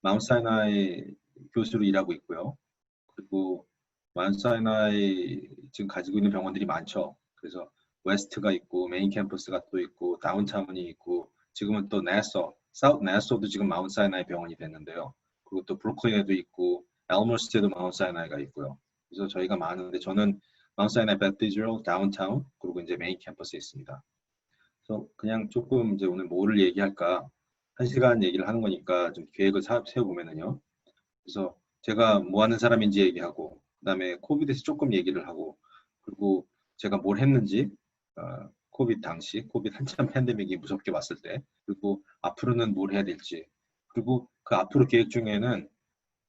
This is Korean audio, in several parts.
마운트 사이나이 교수로 일하고 있고요. 그리고 마운트 사이나이 지금 가지고 있는 병원들이 많죠. 그래서 웨스트가 있고 메인 캠퍼스가 또 있고 다운타운이 있고 지금은 또 네서, 사우트 네서도 지금 마운트 사이나이 병원이 됐는데요. 그리고 또 브루클린에도 있고 엘머스트에도 마운트 사이나이가 있고요. 그래서 저희가 많은데 저는 마운트 사이나이 베티즈럴 다운타운 그리고 이제 메인 캠퍼스에 있습니다. 그래서 그냥 조금 이제 오늘 뭐를 얘기할까 1시간 얘기를 하는 거니까 좀 계획을 세워보면은요. 그래서 제가 뭐 하는 사람인지 얘기하고 그다음에 코비드에서 조금 얘기를 하고 그리고 제가 뭘 했는지 코비드 당시 코비드 한참 팬데믹이 무섭게 왔을 때 그리고 앞으로는 뭘 해야 될지 그리고 그 앞으로 계획 중에는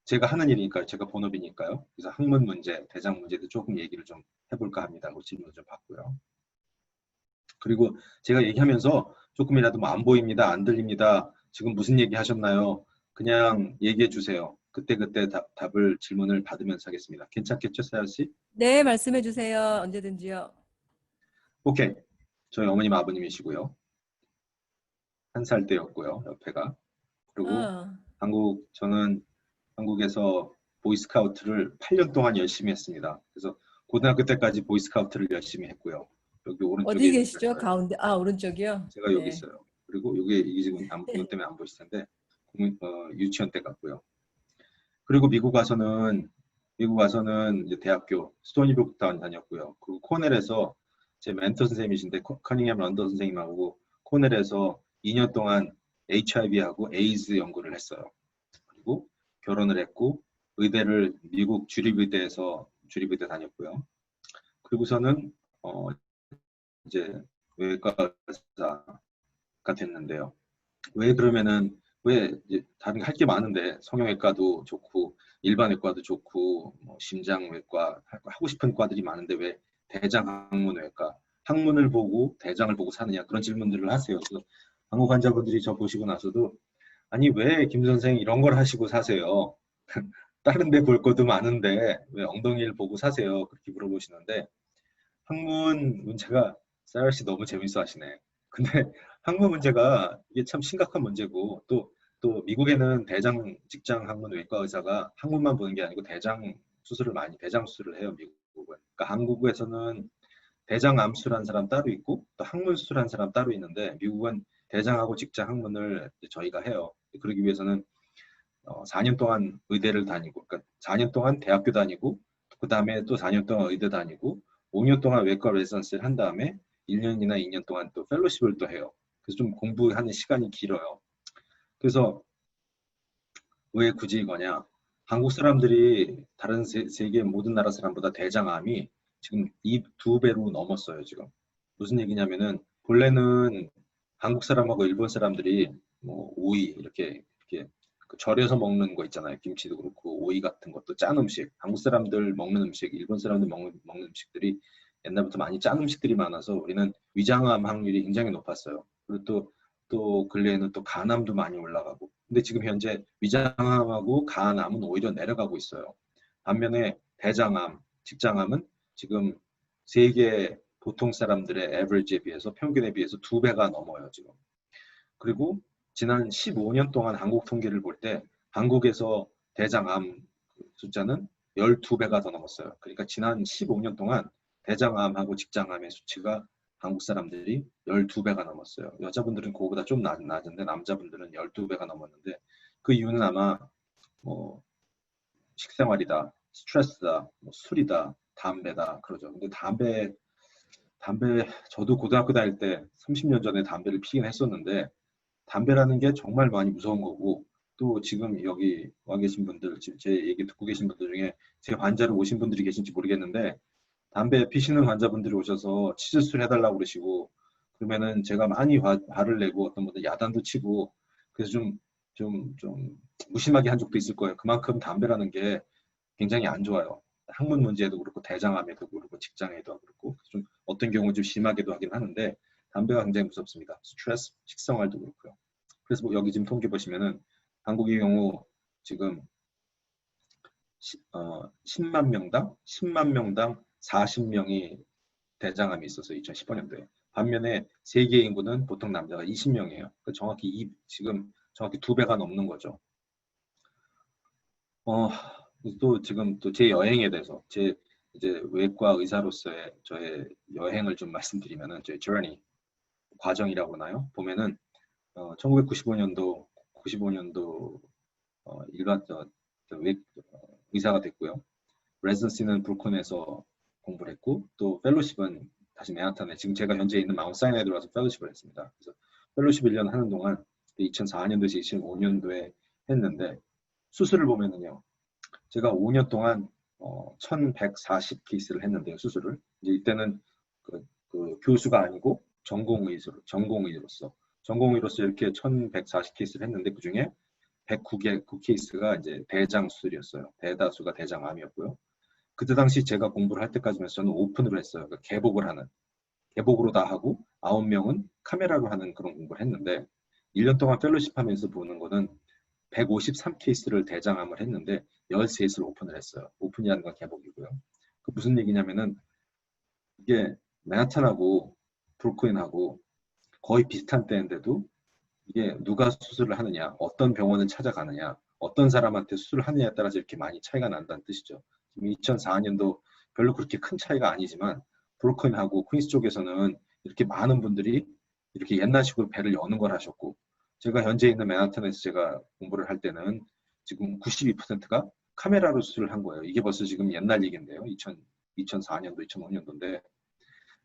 제가 하는 일이니까요. 제가 본업이니까요. 그래서 학문 문제, 대장 문제도 조금 얘기를 좀 해볼까 합니다. 그 질문 좀 받고요. 그리고 제가 얘기하면서 조금이라도 뭐 안 보입니다. 안 들립니다. 지금 무슨 얘기 하셨나요? 그냥 얘기해 주세요. 그때그때 답을 질문을 받으면서 하겠습니다. 괜찮겠죠, 사연 씨? 네, 말씀해 주세요. 언제든지요. 오케이. 저희 어머님 아버님이시고요. 1살 때였고요. 옆에가. 그리고 어, 저는 한국에서 보이스카우트를 8년 동안 열심히 했습니다. 그래서 고등학교 때까지 보이스카우트를 열심히 했고요. 여기 오른쪽에 어디 있는 계시죠? 가운데. 아, 오른쪽이요? 제가 여기 네. 있어요. 그리고 이게 지금 이것 때문에 안 보이실 텐데 유치원 때 갔고요. 그리고 미국 와서는 이제 대학교 스토니브룩 다녔고요. 그리고 코넬에서 제 멘토 선생님이신데 커닝햄 런던 선생님하고 코넬에서 2년 동안 HIV하고 에이즈 연구를 했어요. 그리고 결혼을 했고 의대를 미국 주립의대 다녔고요. 그리고서는 이제 외과 의사가 됐는데요. 왜 그러면은 왜 이제 다른 할 게 많은데 성형외과도 좋고 일반외과도 좋고 뭐 심장외과 하고 싶은 과들이 많은데 왜 대장학문외과 학문을 보고 대장을 보고 사느냐 그런 질문들을 하세요. 그래서 한국 환자분들이 저 보시고 나서도 아니 왜 김 선생 이런 걸 하시고 사세요? 다른 데 볼 것도 많은데 왜 엉덩이를 보고 사세요? 그렇게 물어보시는데 학문 문제가 쌀 씨 너무 재밌어 하시네. 근데 학문 문제가 이게 참 심각한 문제고 또 미국에는 대장 직장 학문 외과 의사가 학문만 보는 게 아니고 대장 수술을 해요, 미국은. 그러니까 한국에서는 대장 암수라는 사람 따로 있고 또 학문 수술하는 사람 따로 있는데 미국은 대장하고 직장 학문을 저희가 해요. 그러기 위해서는 4년 동안 의대를 다니고, 그러니까 4년 동안 대학교 다니고, 그 다음에 또 4년 동안 의대 다니고, 5년 동안 외과 레지던스를 한 다음에 1년이나 2년 동안 또 펠로십을 또 해요. 그래서 좀 공부하는 시간이 길어요. 그래서 왜 굳이 이거냐? 한국 사람들이 다른 세계 모든 나라 사람보다 대장암이 지금 이 2배로 넘었어요, 지금. 무슨 얘기냐면은 본래는 한국 사람하고 일본 사람들이 뭐 오이 이렇게 그 절여서 먹는 거 있잖아요. 김치도 그렇고 오이 같은 것도 짠 음식. 한국 사람들 먹는 음식, 일본 사람들 먹는 음식들이 옛날부터 많이 짠 음식들이 많아서 우리는 위장암 확률이 굉장히 높았어요. 그리고 또 근래에는 또 간암도 많이 올라가고. 근데 지금 현재 위장암하고 간암은 오히려 내려가고 있어요. 반면에 대장암, 직장암은 지금 세계 보통 사람들의 에버리지에 비해서 평균에 비해서 2배가 넘어요, 지금. 그리고 지난 15년 동안 한국 통계를 볼 때 한국에서 대장암 숫자는 12배가 더 넘었어요. 그러니까 지난 15년 동안 대장암하고 직장암의 수치가 한국 사람들이 12배가 넘었어요. 여자분들은 그거보다 좀 낮은데 남자분들은 12배가 넘었는데 그 이유는 아마 뭐 식생활이다, 스트레스다, 뭐 술이다, 담배다 그러죠. 근데 담배 저도 고등학교 다닐 때 30년 전에 담배를 피긴 했었는데 담배라는 게 정말 많이 무서운 거고 또 지금 여기 와 계신 분들 제 얘기 듣고 계신 분들 중에 제 환자로 오신 분들이 계신지 모르겠는데 담배 피시는 환자분들이 오셔서 치질술 해달라고 그러시고 그러면은 제가 많이 화를 내고 어떤 분들 야단도 치고 그래서 좀 무심하게 한 적도 있을 거예요. 그만큼 담배라는 게 굉장히 안 좋아요. 학문 문제에도 그렇고 대장암에도 그렇고 직장에도 그렇고 좀 어떤 경우 좀 심하게도 하긴 하는데 담배가 굉장히 무섭습니다. 스트레스, 식생활도 그렇고요. 그래서 뭐 여기 지금 통계 보시면은 한국의 경우 지금 10만 명당 40명이 대장암이 있어서 2015년도에 반면에 세계 인구는 보통 남자가 20명이에요. 그러니까 지금 정확히 2배가 넘는 거죠. 어, 또 지금 또 제 여행에 대해서 제 이제 외과 의사로서의 저의 여행을 좀 말씀드리면은 제 journey 과정이라고 하나요? 보면은 1995년도 95년도 일반 의사가 됐고요. 레지던시는 브루클린에서 공부를 했고 또 펠로십은 다시 맨하탄에 지금 제가 현재 있는 마운트 사이나에 들어와서 펠로십을 했습니다. 그래서 펠로십 1년 하는 동안 2004년도에서 2005년도에 했는데 수술을 보면은요. 제가 5년 동안 1140 케이스를 했는데요. 수술을. 이제 이때는 그 교수가 아니고 전공의로서 이렇게 1140 케이스를 했는데 그중에 109개 9케이스가 이제 대장 수술이었어요. 대다수가 대장암이었고요. 그때 당시 제가 공부를 할 때까지는 저는 오픈으로 했어요. 그러니까 개복으로 다 하고 9명은 카메라로 하는 그런 공부를 했는데 1년 동안 펠로십 하면서 보는 거는 153케이스를 대장암을 했는데 13을 오픈을 했어요. 오픈이라는 건 개복이고요. 그 무슨 얘기냐면은 이게 맨하탄하고 브루클린하고 거의 비슷한 때인데도 이게 누가 수술을 하느냐, 어떤 병원을 찾아가느냐, 어떤 사람한테 수술을 하느냐에 따라서 이렇게 많이 차이가 난다는 뜻이죠. 지금 2004년도 별로 그렇게 큰 차이가 아니지만 브루클린하고 퀸스 쪽에서는 이렇게 많은 분들이 이렇게 옛날식으로 배를 여는 걸 하셨고 제가 현재 있는 맨하탄에서 제가 공부를 할 때는 지금 92%가 카메라로 수술을 한 거예요. 이게 벌써 지금 옛날 얘기인데요. 2004년도, 2005년도인데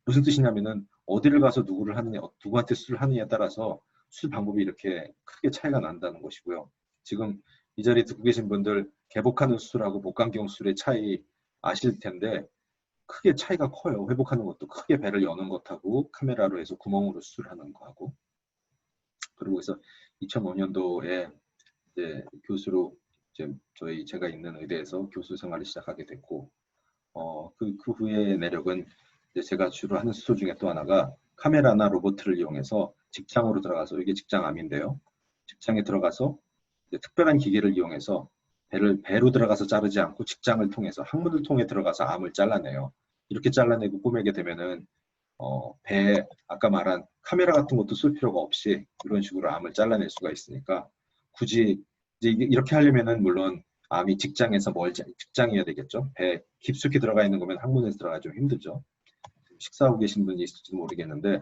무슨 뜻이냐면은 어디를 가서 누구를 하느냐, 누구한테 수술을 하느냐에 따라서 수술 방법이 이렇게 크게 차이가 난다는 것이고요. 지금 이 자리에 듣고 계신 분들 개복하는 수술하고 복강경 수술의 차이 아실 텐데 크게 차이가 커요. 회복하는 것도 크게 배를 여는 것하고 카메라로 해서 구멍으로 수술하는 거하고 그리고 그래서 2005년도에 이제 교수로 이제 제가 있는 의대에서 교수 생활을 시작하게 됐고 그 후에 내력은 이제 제가 주로 하는 수술 중에 또 하나가 카메라나 로봇을 이용해서 직장으로 들어가서 이게 직장암인데요. 직장에 들어가서 특별한 기계를 이용해서 배로 들어가서 자르지 않고 직장을 통해서 항문을 통해 들어가서 암을 잘라내요. 이렇게 잘라내고 꼬매게 되면은 배에 아까 말한 카메라 같은 것도 쓸 필요가 없이 이런 식으로 암을 잘라낼 수가 있으니까 굳이 이제 이렇게 하려면은 물론 암이 직장에서 멀지 직장이어야 되겠죠. 배 깊숙이 들어가 있는 거면 항문에서 들어가 좀 힘들죠. 식사하고 계신 분이 있을지도 모르겠는데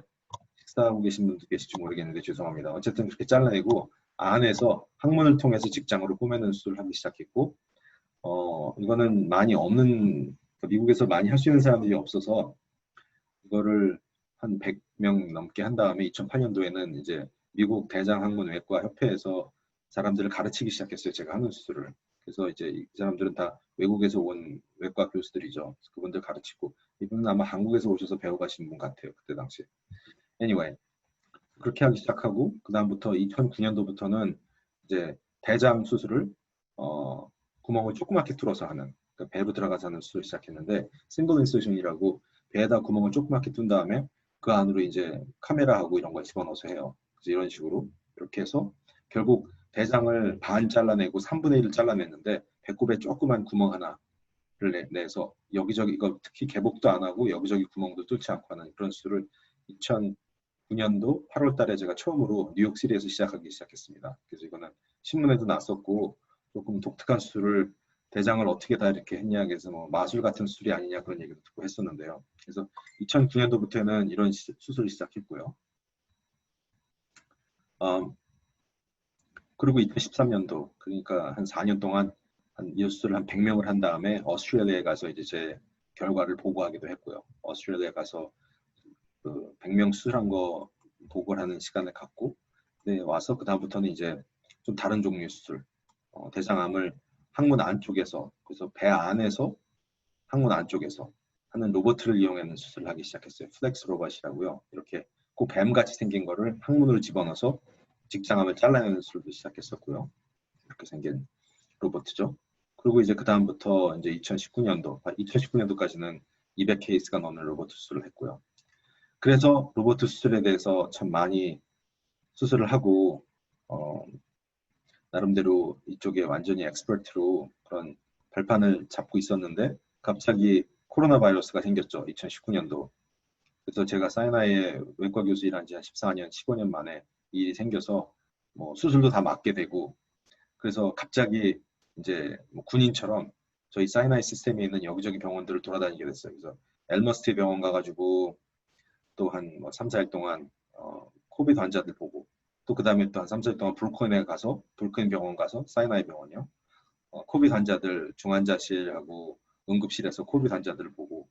식사하고 계신 분도 계실지 모르겠는데 죄송합니다. 어쨌든 그렇게 잘라내고 안에서 항문을 통해서 직장으로 꼬매는 수술을 하기 시작했고 이거는 많이 없는 미국에서 많이 할 수 있는 사람들이 없어서 이거를 한 100명 넘게 한 다음에 2008년도에는 이제 미국 대장학문외과 협회에서 사람들을 가르치기 시작했어요. 제가 하는 수술을. 그래서 이제 이 사람들은 다 외국에서 온 외과 교수들이죠. 그분들 가르치고 이분은 아마 한국에서 오셔서 배워가신 분 같아요. 그때 당시에. Anyway, 그렇게 하기 시작하고 그 다음부터 2009년도부터는 이제 대장 수술을 구멍을 조그맣게 뚫어서 하는 그러니까 배로 들어가서 하는 수술을 시작했는데 싱글 인서션이라고 배에다 구멍을 조그맣게 뚫은 다음에 그 안으로 이제 카메라하고 이런 걸 집어넣어서 해요. 그래서 이런 식으로 이렇게 해서 결국 대장을 반 잘라내고 3분의 1을 잘라냈는데 배꼽에 조그만 구멍 하나를 내서 여기저기 이거 특히 개복도 안 하고 여기저기 구멍도 뚫지 않고 하는 그런 수술을 2009년도 8월 달에 제가 처음으로 뉴욕시리에서 시작했습니다. 그래서 이거는 신문에도 났었고 조금 독특한 수술을 대장을 어떻게 다 이렇게 했냐 그래서 뭐 마술 같은 수술이 아니냐 그런 얘기도 듣고 했었는데요. 그래서 2009년도부터는 이런 수술을 시작했고요. 그리고 2013년도 그러니까 한 4년 동안 이 수술을 한 100명을 한 다음에 오스트레일리아에 가서 이제 제 결과를 보고하기도 했고요. 오스트레일리아에 가서 그 100명 수술한 거 보고를 하는 시간을 갖고 네, 와서 그 다음부터는 이제 좀 다른 종류의 수술 대장암을 항문 안쪽에서 그래서 배 안에서 항문 안쪽에서 하는 로봇을 이용하는 수술을 하기 시작했어요. 플렉스 로봇이라고요. 이렇게 그 뱀같이 생긴 거를 항문으로 집어넣어서 직장암을 잘라내는 수술도 시작했었고요. 이렇게 생긴 로봇이죠. 그리고 이제 그 다음부터 이제 2019년도까지는 200케이스가 넘는 로봇 수술을 했고요. 그래서 로봇 수술에 대해서 참 많이 수술을 하고 나름대로 이쪽에 완전히 엑스퍼트로 그런 발판을 잡고 있었는데 갑자기 코로나 바이러스가 생겼죠. 2019년도. 그래서 제가 사이나이에 외과 교수 일한 지 한 14년, 15년 만에 일이 생겨서 뭐 수술도 다 맡게 되고 그래서 갑자기 이제 뭐 군인처럼 저희 사이나이 시스템에 있는 여기저기 병원들을 돌아다니게 됐어요. 그래서 엘머스트 병원 가가지고 또 한 뭐 3, 4일 동안 코비드 환자들 보고 또 그 다음에 또 한 3, 4일 동안 브루클린에 가서 브루클린 병원 가서 사이나이 병원이요. 코비드 환자들 중환자실하고 응급실에서 코비드 환자들을 보고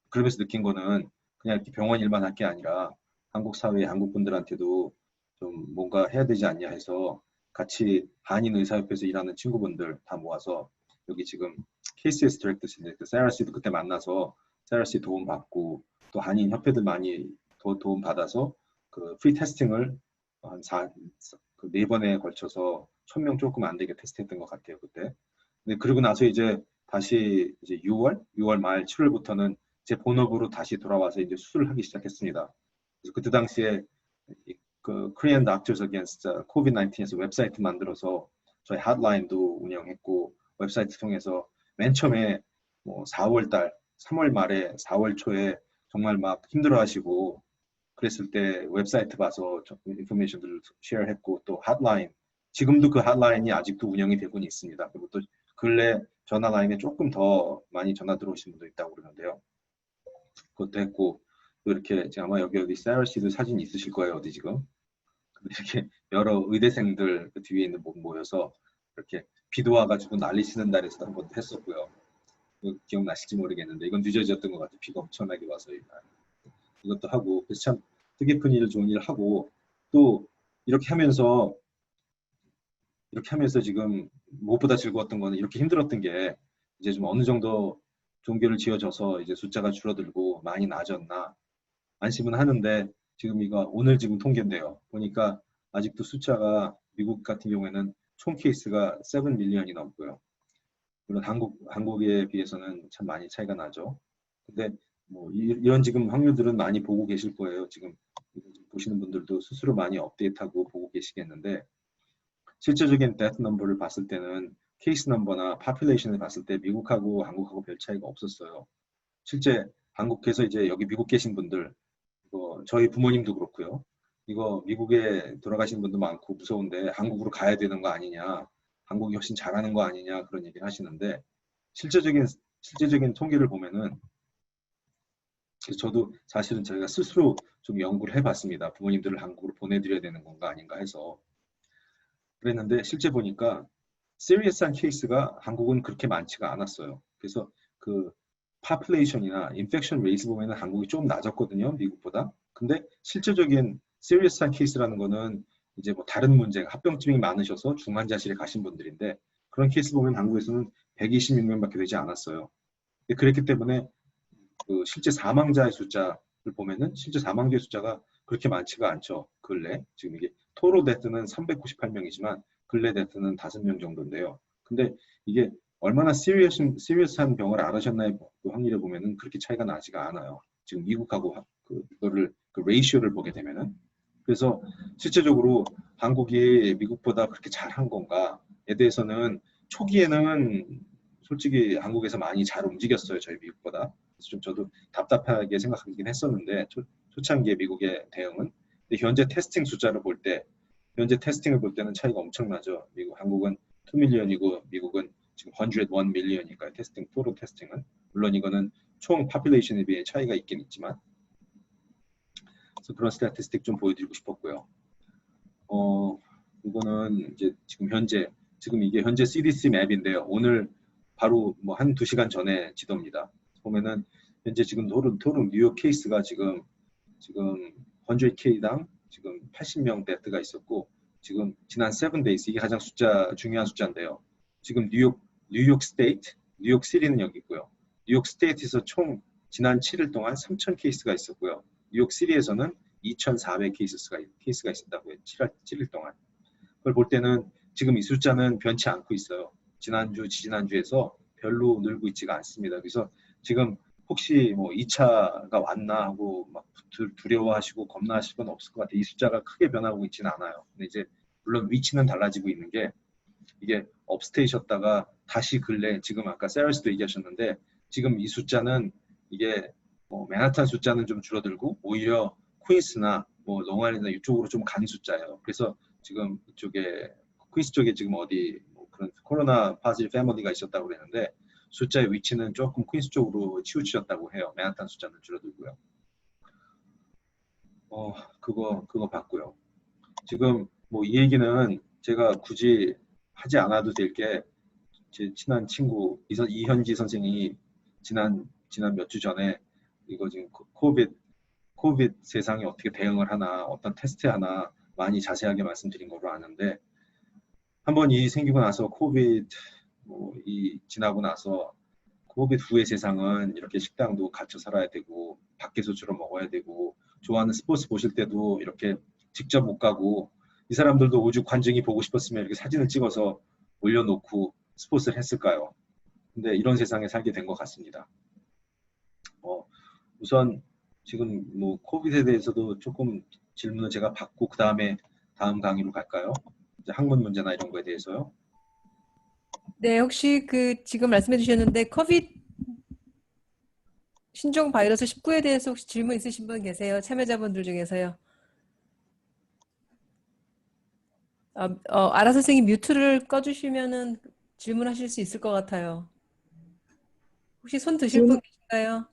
그러면서 느낀 거는 그냥 이렇게 병원 일만 할 게 아니라 한국 사회, 한국 분들한테도 좀 뭔가 해야 되지 않냐 해서 같이 한인 의사협회에서 일하는 친구분들 다 모아서 여기 지금 KCS 디렉터신데 그 세라 씨도 그때 만나서 세라 씨 도움 받고 또 한인 협회들 많이 도움 받아서 그 프리 테스팅을 한 4번에 걸쳐서 1000명 조금 안 되게 테스트했던 것 같아요 그때. 근데 그러고 나서 이제 다시 이제 6월 말 7월부터는 제 본업으로 다시 돌아와서 이제 수술을 하기 시작했습니다. 그래서 그때 당시에 그 Korean Doctors Against COVID-19에서 웹사이트 만들어서 저희 핫라인도 운영했고 웹사이트 통해서 맨 처음에 뭐 4월 달, 3월 말에 4월 초에 정말 막 힘들어하시고 그랬을 때 웹사이트 봐서 인포메이션들을 쉐어했고 또 핫라인 지금도 그 핫라인이 아직도 운영이 되고 있습니다. 그리고 또 근래 전화 라인에 조금 더 많이 전화 들어오신 분도 있다고 그러는데요. 그것도 했고 또 이렇게 아마 여기 세라 씨도 사진 있으실 거예요 어디 지금 이렇게 여러 의대생들 그 뒤에 있는 분 모여서 이렇게 비도 와가지고 난리 치는 날에서 한번 했었고요. 기억나실지 모르겠는데 이건 뉴저지였던 것 같아요. 비가 엄청나게 와서 이것도 하고 그래서 참 뜻깊은 일, 좋은 일 하고 또 이렇게 하면서 지금 무엇보다 즐거웠던 거는 이렇게 힘들었던 게 이제 좀 어느 정도 종교를 지어져서 이제 숫자가 줄어들고 많이 나아졌나 안심은 하는데 지금 이거 오늘 지금 통계인데요. 보니까 아직도 숫자가 미국 같은 경우에는 총 케이스가 7 밀리언이 넘고요. 물론 한국에 비해서는 참 많이 차이가 나죠. 근데 뭐 이런 지금 확률들은 많이 보고 계실 거예요. 지금 보시는 분들도 스스로 많이 업데이트하고 보고 계시겠는데 실제적인 데스 넘버를 봤을 때는 케이스 넘버나 파퓰레이션을 봤을 때 미국하고 한국하고 별 차이가 없었어요. 실제 한국에서 이제 여기 미국 계신 분들 저희 부모님도 그렇고요. 이거 미국에 돌아가신 분도 많고 무서운데 한국으로 가야 되는 거 아니냐. 한국이 훨씬 잘하는 거 아니냐 그런 얘기를 하시는데 실제적인 통계를 보면은 저도 사실은 저희가 스스로 좀 연구를 해봤습니다. 부모님들을 한국으로 보내드려야 되는 건가 아닌가 해서 그랬는데 실제 보니까 시리어스한 케이스가 한국은 그렇게 많지가 않았어요. 그래서 그 파퓰레이션이나 인펙션 레이스 보면은 한국이 좀 낮았거든요. 미국보다. 근데 실제적인 시리어스한 케이스라는 거는 이제 뭐 다른 문제가 합병증이 많으셔서 중환자실에 가신 분들인데 그런 케이스 보면 한국에서는 126명밖에 되지 않았어요. 그랬기 때문에 그 실제 사망자의 숫자를 보면은 실제 사망자의 숫자가 그렇게 많지가 않죠. 근래 지금 이게 토로 데스는 398명이지만 근래 데스는 5명 정도인데요. 근데 이게 얼마나 시리어스한 병을 앓으셨나의 그 확률을 보면은 그렇게 차이가 나지가 않아요. 지금 미국하고 그거를 그 레이시오를 보게 되면은 그래서 실제적으로 한국이 미국보다 그렇게 잘한 건가에 대해서는 초기에는 솔직히 한국에서 많이 잘 움직였어요. 저희 미국보다. 그래서 좀 저도 답답하게 생각하긴 했었는데 초창기에 미국의 대응은. 근데 현재 테스팅 숫자를 볼 때 현재 테스팅을 볼 때는 차이가 엄청나죠. 한국은 2 밀리언이고 미국은 지금 101 밀리언이니까요. 테스팅, 토로 테스팅은. 물론 이거는 총 파퓰레이션에 비해 차이가 있긴 있지만 그래서 그런 스태티스틱 좀 보여드리고 싶었고요. 이거는 이제 지금 이게 현재 CDC 맵인데요. 오늘 바로 뭐 한 2시간 전에 지도입니다. 보면은 현재 지금 토론 뉴욕 케이스가 지금 100K당 지금 80명 데스가 있었고 지금 지난 7days 이게 가장 중요한 숫자인데요. 지금 뉴욕 스테이트, 뉴욕 시티는 여기 있고요. 뉴욕 스테이트에서 총 지난 7일 동안 3,000 케이스가 있었고요. 뉴욕 시티에서는 2,400 케이스가 있었다고요. 7일 동안. 그걸 볼 때는 지금 이 숫자는 변치 않고 있어요. 지난주에서 별로 늘고 있지가 않습니다. 그래서 지금 혹시 뭐 2차가 왔나 하고 막 두려워하시고 겁나하실 건 없을 것 같아요. 이 숫자가 크게 변하고 있지는 않아요. 근데 이제 물론 위치는 달라지고 있는 게 이게 업스테이셨다가 다시 근래 지금 아까 세라스도 얘기하셨는데 지금 이 숫자는 이게 뭐 맨하탄 숫자는 좀 줄어들고 오히려 퀸스나 뭐 롱아일랜드 이쪽으로 좀 가는 숫자예요. 그래서 지금 이쪽에 퀸스 쪽에 지금 어디 그런 코로나 파지티브 패밀리가 있었다고 그랬는데 숫자의 위치는 조금 퀸스 쪽으로 치우쳐졌다고 해요. 맨하탄 숫자는 줄어들고요. 그거 봤고요. 지금 뭐 이 얘기는 제가 굳이 하지 않아도 될 게 제 친한 친구 이현지 선생이 지난 몇 주 전에 이거 지금 코비드 세상에 어떻게 대응을 하나 어떤 테스트 하나 많이 자세하게 말씀드린 걸로 아는데 한번 이 생기고 나서 코비드 이 지나고 나서 코비드 후의 세상은 이렇게 식당도 갇혀 살아야 되고 밖에서 주로 먹어야 되고 좋아하는 스포츠 보실 때도 이렇게 직접 못 가고 이 사람들도 오죽 관중이 보고 싶었으면 이렇게 사진을 찍어서 올려놓고 스포츠를 했을까요? 근데 이런 세상에 살게 된 것 같습니다. 우선 지금 뭐 코비드에 대해서도 조금 질문을 제가 받고 그 다음에 다음 강의로 갈까요? 이제 학문 문제나 이런 거에 대해서요. 네, 혹시 지금 말씀해 주셨는데 코비드 신종 바이러스 19에 대해서 혹시 질문 있으신 분 계세요? 참여자분들 중에서요. 아라 선생님 뮤트를 꺼주시면은 질문하실 수 있을 것 같아요. 혹시 손 드실 분 계신가요?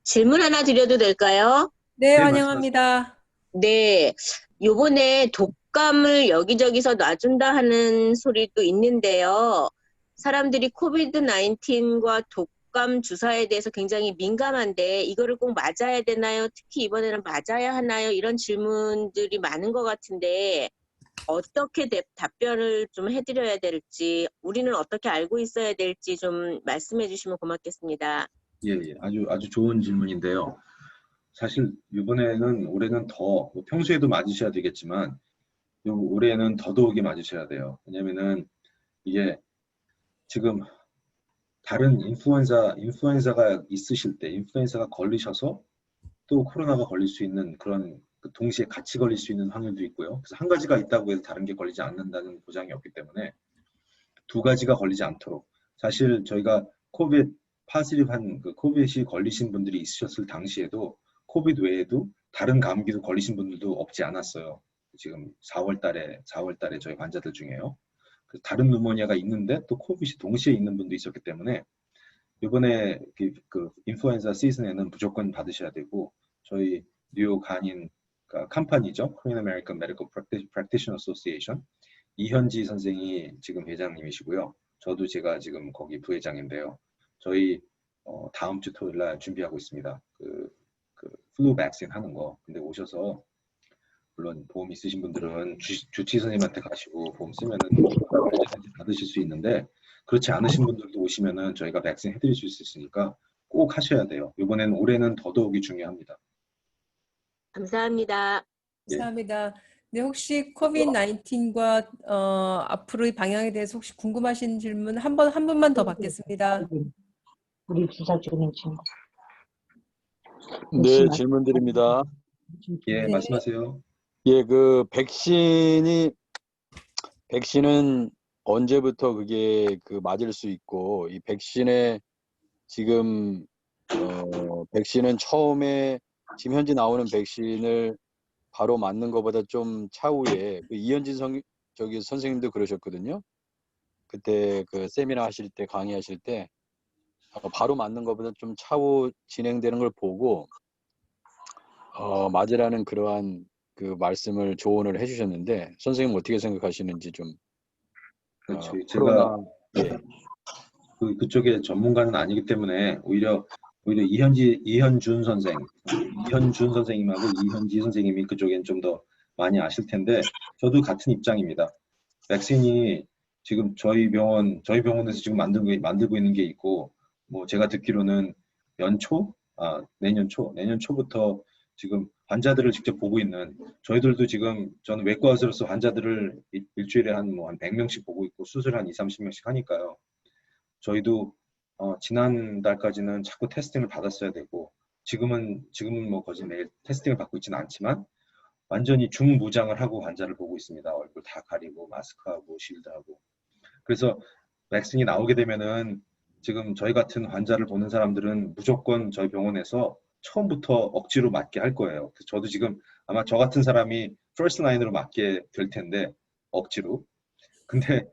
질문 하나 드려도 될까요? 네, 네, 말씀하세요. 환영합니다. 네. 요번에 독감을 여기저기서 놔준다 하는 소리도 있는데요. 사람들이 코비드 19과 독감 주사에 대해서 굉장히 민감한데 이거를 꼭 맞아야 되나요? 특히 이번에는 맞아야 하나요? 이런 질문들이 많은 것 같은데 어떻게 답변을 좀 해드려야 될지, 우리는 어떻게 알고 있어야 될지 좀 말씀해 주시면 고맙겠습니다. 예. 아주 좋은 질문인데요. 사실 올해는 더, 뭐 평소에도 맞으셔야 되겠지만, 올해는 더더욱이 맞으셔야 돼요. 왜냐면은 이게 지금 다른 인플루엔자가 있으실 때, 인플루엔자가 걸리셔서 또 코로나가 걸릴 수 있는 그런 동시에 같이 걸릴 수 있는 확률도 있고요. 그래서 한 가지가 있다고 해서 다른 게 걸리지 않는다는 보장이 없기 때문에 두 가지가 걸리지 않도록 사실 저희가 코비드 파시티브한 코비드이 걸리신 분들이 있으셨을 당시에도 코비드 외에도 다른 감기도 걸리신 분들도 없지 않았어요. 지금 4월 달에 저희 환자들 중에요. 다른 누모니아가 있는데 또 코비드이 동시에 있는 분도 있었기 때문에 이번에 그 인플루엔자 시즌에는 무조건 받으셔야 되고 저희 뉴욕 한인 컴퍼니죠. Korean American Medical Practitioner Association 이현지 선생이 지금 회장님이시고요. 제가 지금 거기 부회장인데요. 저희 다음 주 토요일 날 준비하고 있습니다. 그 플루 백신 하는 거. 근데 오셔서 물론 보험 있으신 분들은 주치 선생님한테 가시고 보험 쓰면은 언제든지 받으실 수 있는데 그렇지 않으신 분들도 오시면은 저희가 백신 해드릴 수 있으니까 꼭 하셔야 돼요. 올해는 더더욱이 중요합니다. 감사합니다. 예. 감사합니다. 네, 혹시 코비드 19과 앞으로의 방향에 대해서 혹시 궁금하신 질문 한 분만 더 받겠습니다. 우리 주사 주는 친구. 네, 질문 드립니다. 예, 네. 말씀하세요. 예, 백신은 언제부터 그게 맞을 수 있고, 이 백신에 지금, 백신은 처음에 지금 현재 나오는 백신을 바로 맞는 것보다 좀 차후에, 이현진 선생님도 그러셨거든요. 그때 세미나 하실 때, 강의하실 때, 바로 맞는 것보다 좀 차후 진행되는 걸 보고, 맞으라는 그러한 말씀을 조언을 해주셨는데 선생님 어떻게 생각하시는지 좀. 제가 예. 그쪽에 전문가는 아니기 때문에 오히려 이현준 선생님하고 이현지 선생님이 그쪽엔 좀 더 많이 아실 텐데 저도 같은 입장입니다. 백신이 지금 저희 병원에서 지금 만들고 있는 게 있고 뭐 제가 듣기로는 내년 초부터 지금 환자들을 직접 보고 있는 저희들도 지금 저는 외과 의사로서 환자들을 일주일에 한 100명씩 보고 있고 수술 한 20-30명씩 하니까요. 저희도 지난달까지는 자꾸 테스팅을 받았어야 되고 지금은 뭐 거의 매일 테스팅을 받고 있지는 않지만 완전히 중무장을 하고 환자를 보고 있습니다. 얼굴 다 가리고 마스크하고 실드하고. 그래서 백신이 나오게 되면은 지금 저희 같은 환자를 보는 사람들은 무조건 저희 병원에서 처음부터 억지로 맞게 할 거예요. 그래서 저도 지금 아마 저 같은 사람이 퍼스트 라인으로 맞게 될 텐데 억지로. 근데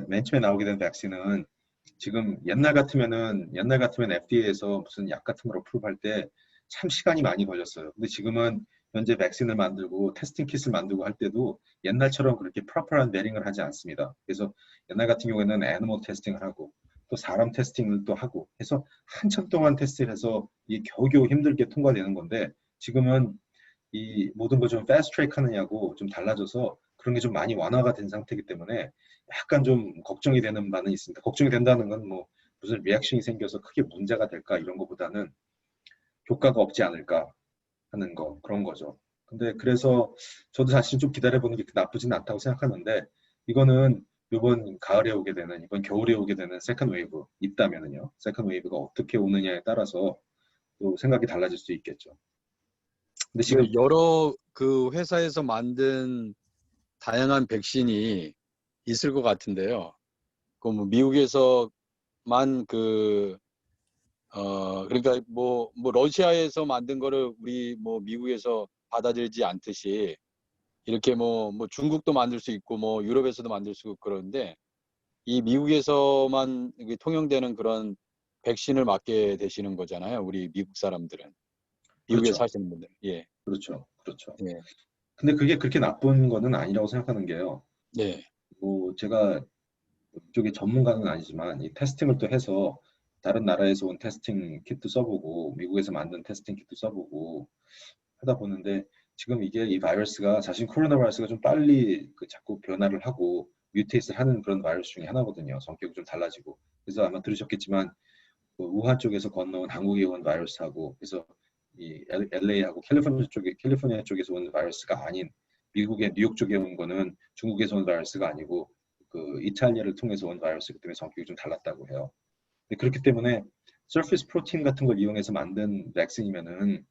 맨 처음에 나오게 된 백신은 지금 옛날 같으면 FDA에서 무슨 약 같은 걸 어프로브할 때 참 시간이 많이 걸렸어요. 근데 지금은 현재 백신을 만들고 테스팅 킷을 만들고 할 때도 옛날처럼 그렇게 프로퍼한 베링을 하지 않습니다. 그래서 옛날 같은 경우에는 애니멀 테스팅을 하고 또 사람 테스팅을 또 하고 해서 한참 동안 테스트를 해서 이게 겨우겨우 힘들게 통과되는 건데 지금은 이 모든 걸 좀 패스트 트랙 하느냐고 좀 달라져서 그런 게 좀 많이 완화가 된 상태이기 때문에 약간 좀 걱정이 되는 바는 있습니다. 걱정이 된다는 건 뭐 무슨 리액션이 생겨서 크게 문제가 될까 이런 것보다는 효과가 없지 않을까 하는 거 그런 거죠. 근데 그래서 저도 사실 좀 기다려보는 게 나쁘진 않다고 생각하는데 이거는 이번 가을에 오게 되는 이번 겨울에 오게 되는 세컨 웨이브 있다면은요. 세컨 웨이브가 어떻게 오느냐에 따라서 또 생각이 달라질 수 있겠죠. 근데 지금 그 여러 그 회사에서 만든 다양한 백신이 있을 것 같은데요. 그 뭐 미국에서만 그러니까 뭐 러시아에서 만든 거를 우리 뭐 미국에서 받아들이지 않듯이 이렇게 뭐 중국도 만들 수 있고 뭐 유럽에서도 만들 수 있고 그러는데 이 미국에서만 이게 통용되는 그런 백신을 맞게 되시는 거잖아요. 우리 미국 사람들은. 미국에 그렇죠. 사시는 분들. 예. 그렇죠. 그렇죠. 예. 근데 그게 그렇게 나쁜 거는 아니라고 생각하는 게요. 네. 뭐 제가 이쪽에 전문가는 아니지만 이 테스팅을 또 해서 다른 나라에서 온 테스팅 킷도 써보고 미국에서 만든 테스팅 킷도 써보고 하다 보는데 지금 이게 이 바이러스가 사실 코로나 바이러스가 좀 빨리 그 자꾸 변화를 하고 뮤테이트를 하는 그런 바이러스 중에 하나거든요. 성격이 좀 달라지고. 그래서 아마 들으셨겠지만 그 우한 쪽에서 건너온 한국에 온 바이러스하고 그래서 이 LA하고 캘리포니아 쪽에서 온 바이러스가 아닌 미국의 뉴욕 쪽에 온 거는 중국에서 온 바이러스가 아니고 그 이탈리아를 통해서 온 바이러스이기 때문에 성격이 좀 달랐다고 해요. 근데 그렇기 때문에 서피스 프로틴 같은 걸 이용해서 만든 백신이면은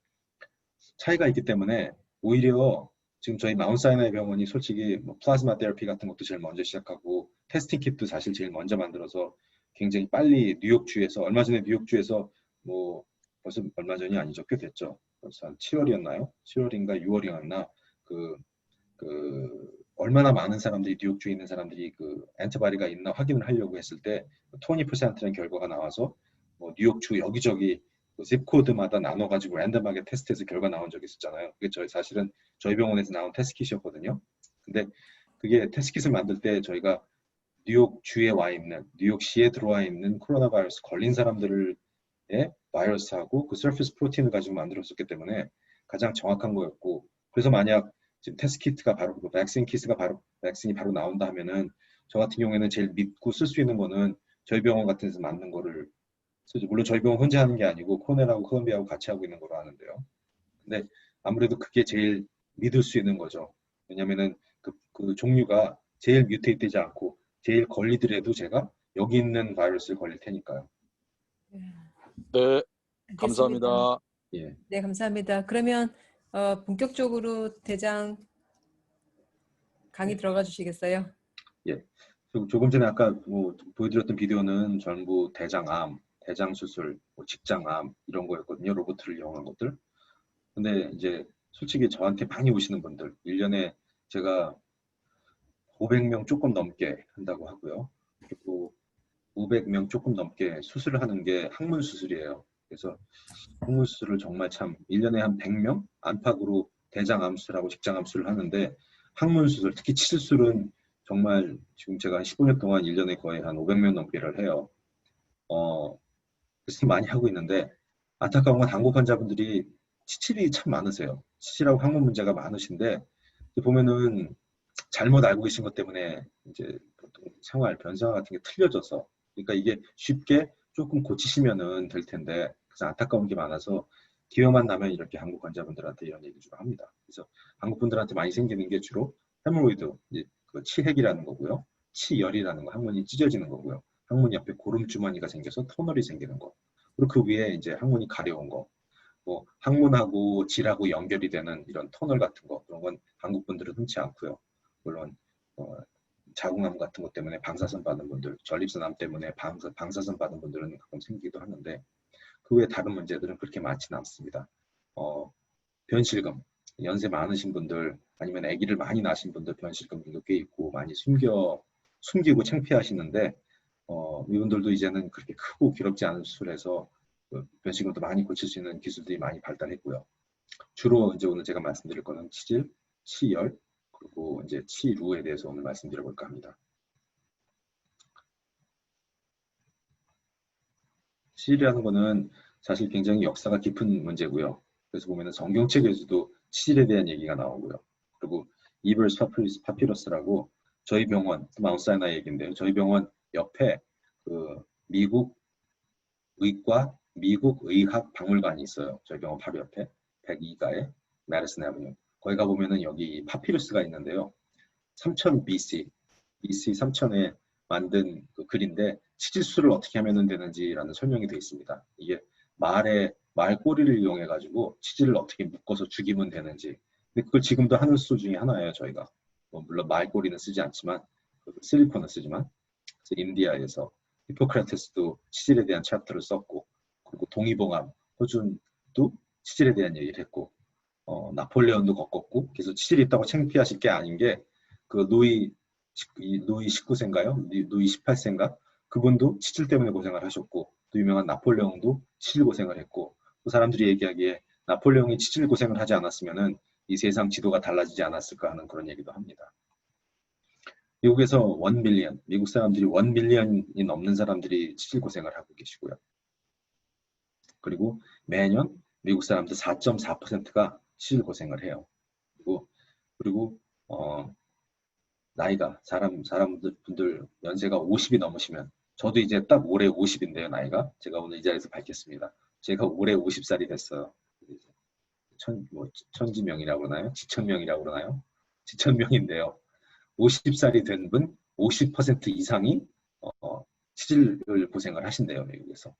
차이가 있기 때문에 오히려 지금 저희 마운트사이나이 병원이 솔직히 뭐 플라즈마 테라피 같은 것도 제일 먼저 시작하고 테스팅 kit도 사실 제일 먼저 만들어서 굉장히 빨리 뉴욕주에서 얼마 전에 뉴욕주에서 뭐 벌써 얼마 전이 아니죠. 꽤 됐죠. 벌써 한 7월이었나요? 7월인가 6월이었나? 그 얼마나 많은 사람들이 뉴욕주에 있는 사람들이 그 엔티바디가 있나 확인을 하려고 했을 때 20%라는 결과가 나와서 뭐 뉴욕주 여기저기 집 코드마다 나눠가지고 랜덤하게 테스트해서 결과 나온 적이 있었잖아요. 그게 사실은 저희 병원에서 나온 테스트킷이었거든요. 근데 그게 테스트킷을 만들 때 저희가 뉴욕주에 와 있는 뉴욕시에 들어와 있는 코로나 바이러스 걸린 사람들의 바이러스하고 그 서피스 프로틴을 가지고 만들었었기 때문에 가장 정확한 거였고 그래서 만약 지금 테스트 키트가 바로 그 백신이 바로 나온다 하면은 저 같은 경우에는 제일 믿고 쓸 수 있는 거는 저희 병원 같은 데서 만든 거를 쓰죠. 물론 저희 병원 혼자 하는 게 아니고 코넬하고 콜롬비아하고 같이 하고 있는 거로 아는데요. 근데 아무래도 그게 제일 믿을 수 있는 거죠. 왜냐면은 그 종류가 제일 뮤테이트 되지 않고 제일 걸리더라도 제가 여기 있는 바이러스를 걸릴 테니까요. 네. 알겠습니다. 감사합니다. 예. 네, 감사합니다. 그러면 본격적으로 대장 강의 들어가 주시겠어요? 예. 조금 전에 아까 뭐 보여드렸던 비디오는 전부 대장암, 대장 수술, 뭐 직장암 이런 거였거든요. 로봇을 이용한 것들. 근데 이제 솔직히 저한테 많이 오시는 분들, 1년에 제가 500명 조금 넘게 한다고 하고요. 그리고 500명 조금 넘게 수술을 하는 게 항문 수술이에요. 그래서 항문 수술을 정말 참 1년에 한 100명 안팎으로 대장암 수술하고 직장암 수술을 하는데 항문 수술, 특히 치수술은 정말 지금 제가 한 15년 동안 1년에 거의 한 500명 넘게를 해요. 그래서 많이 하고 있는데 안타까운 건 한국 환자분들이 치질이 참 많으세요. 치질하고 항문 문제가 많으신데 보면은 잘못 알고 계신 것 때문에 이제 보통 변생활 같은 게 틀려져서 그러니까 이게 쉽게 조금 고치시면은 될 텐데 그래서 안타까운 게 많아서 기회만 나면 이렇게 한국 환자분들한테 이런 얘기 주로 합니다. 그래서 한국 분들한테 많이 생기는 게 주로 헤모로이드, 그 치핵이라는 거고요, 치열이라는 거, 항문이 찢어지는 거고요, 항문 옆에 고름주머니가 생겨서 터널이 생기는 거, 그리고 그 위에 이제 항문이 가려운 거, 뭐 항문하고 질하고 연결이 되는 이런 터널 같은 거 그런 건 한국 분들은 흔치 않고요. 물론 자궁암 같은 것 때문에 방사선 받은 분들, 전립선암 때문에 방사선 받은 분들은 가끔 생기기도 하는데 그 외에 다른 문제들은 그렇게 많지는 않습니다. 변실금, 연세 많으신 분들 아니면 아기를 많이 낳으신 분들 변실금도 꽤 있고 많이 숨기고 창피하시는데 이분들도 이제는 그렇게 크고 기럽지 않은 수술에서 변식근도 많이 고칠 수 있는 기술들이 많이 발달했고요. 주로 이제 오늘 제가 말씀드릴 거는 치질, 치열, 그리고 이제 치루에 대해서 오늘 말씀드려 볼까 합니다. 치질이라는 거는 사실 굉장히 역사가 깊은 문제고요. 그래서 보면은 성경책에서도 치질에 대한 얘기가 나오고요. 그리고 이버스 파피러스라고 저희 병원, 마운트 사이나이 얘기인데요. 저희 병원 옆에 그 미국 의과, 미국 의학 박물관이 있어요. 저희 병원 바로 옆에 102가에 메디슨 애버뉴. 거기 가보면은 여기 파피루스가 있는데요. 3000 BC 3000에 만든 그 글인데 치질술을 어떻게 하면 되는지라는 설명이 되어 있습니다. 이게 말 꼬리를 이용해 가지고 치질을 어떻게 묶어서 죽이면 되는지. 근데 그걸 지금도 하는 수술 중에 하나예요. 저희가 물론 말 꼬리는 쓰지 않지만 실리콘을 쓰지만 인디아에서 히포크라테스도 치질에 대한 챕터를 썼고, 그리고 동의보감 호준도 치질에 대한 얘기를 했고, 나폴레온도 겪었고. 그래서 치질이 있다고 창피하실 게 아닌 게 그 루이 19세인가요? 루이 18세인가? 그분도 치질 때문에 고생을 하셨고, 또 유명한 나폴레옹도 치질 고생을 했고, 또 사람들이 얘기하기에 나폴레옹이 치질 고생을 하지 않았으면은 이 세상 지도가 달라지지 않았을까 하는 그런 얘기도 합니다. 미국에서 1 밀리언, 미국 사람들이 1 밀리언이 넘는 사람들이 치질 고생을 하고 계시고요. 그리고 매년 미국 사람들 4.4%가 치질 고생을 해요. 그리고 나이가 분들 연세가 50이 넘으시면, 저도 이제 딱 올해 50인데요. 나이가 제가 오늘 이 자리에서 밝혔습니다. 제가 올해 50살이 됐어요. 천지명이라고 그러나요? 지천명이라고 그러나요? 지천명인데요. 50살이 된 분 50% 이상이 치질을 고생을 하신대요. 미국에서.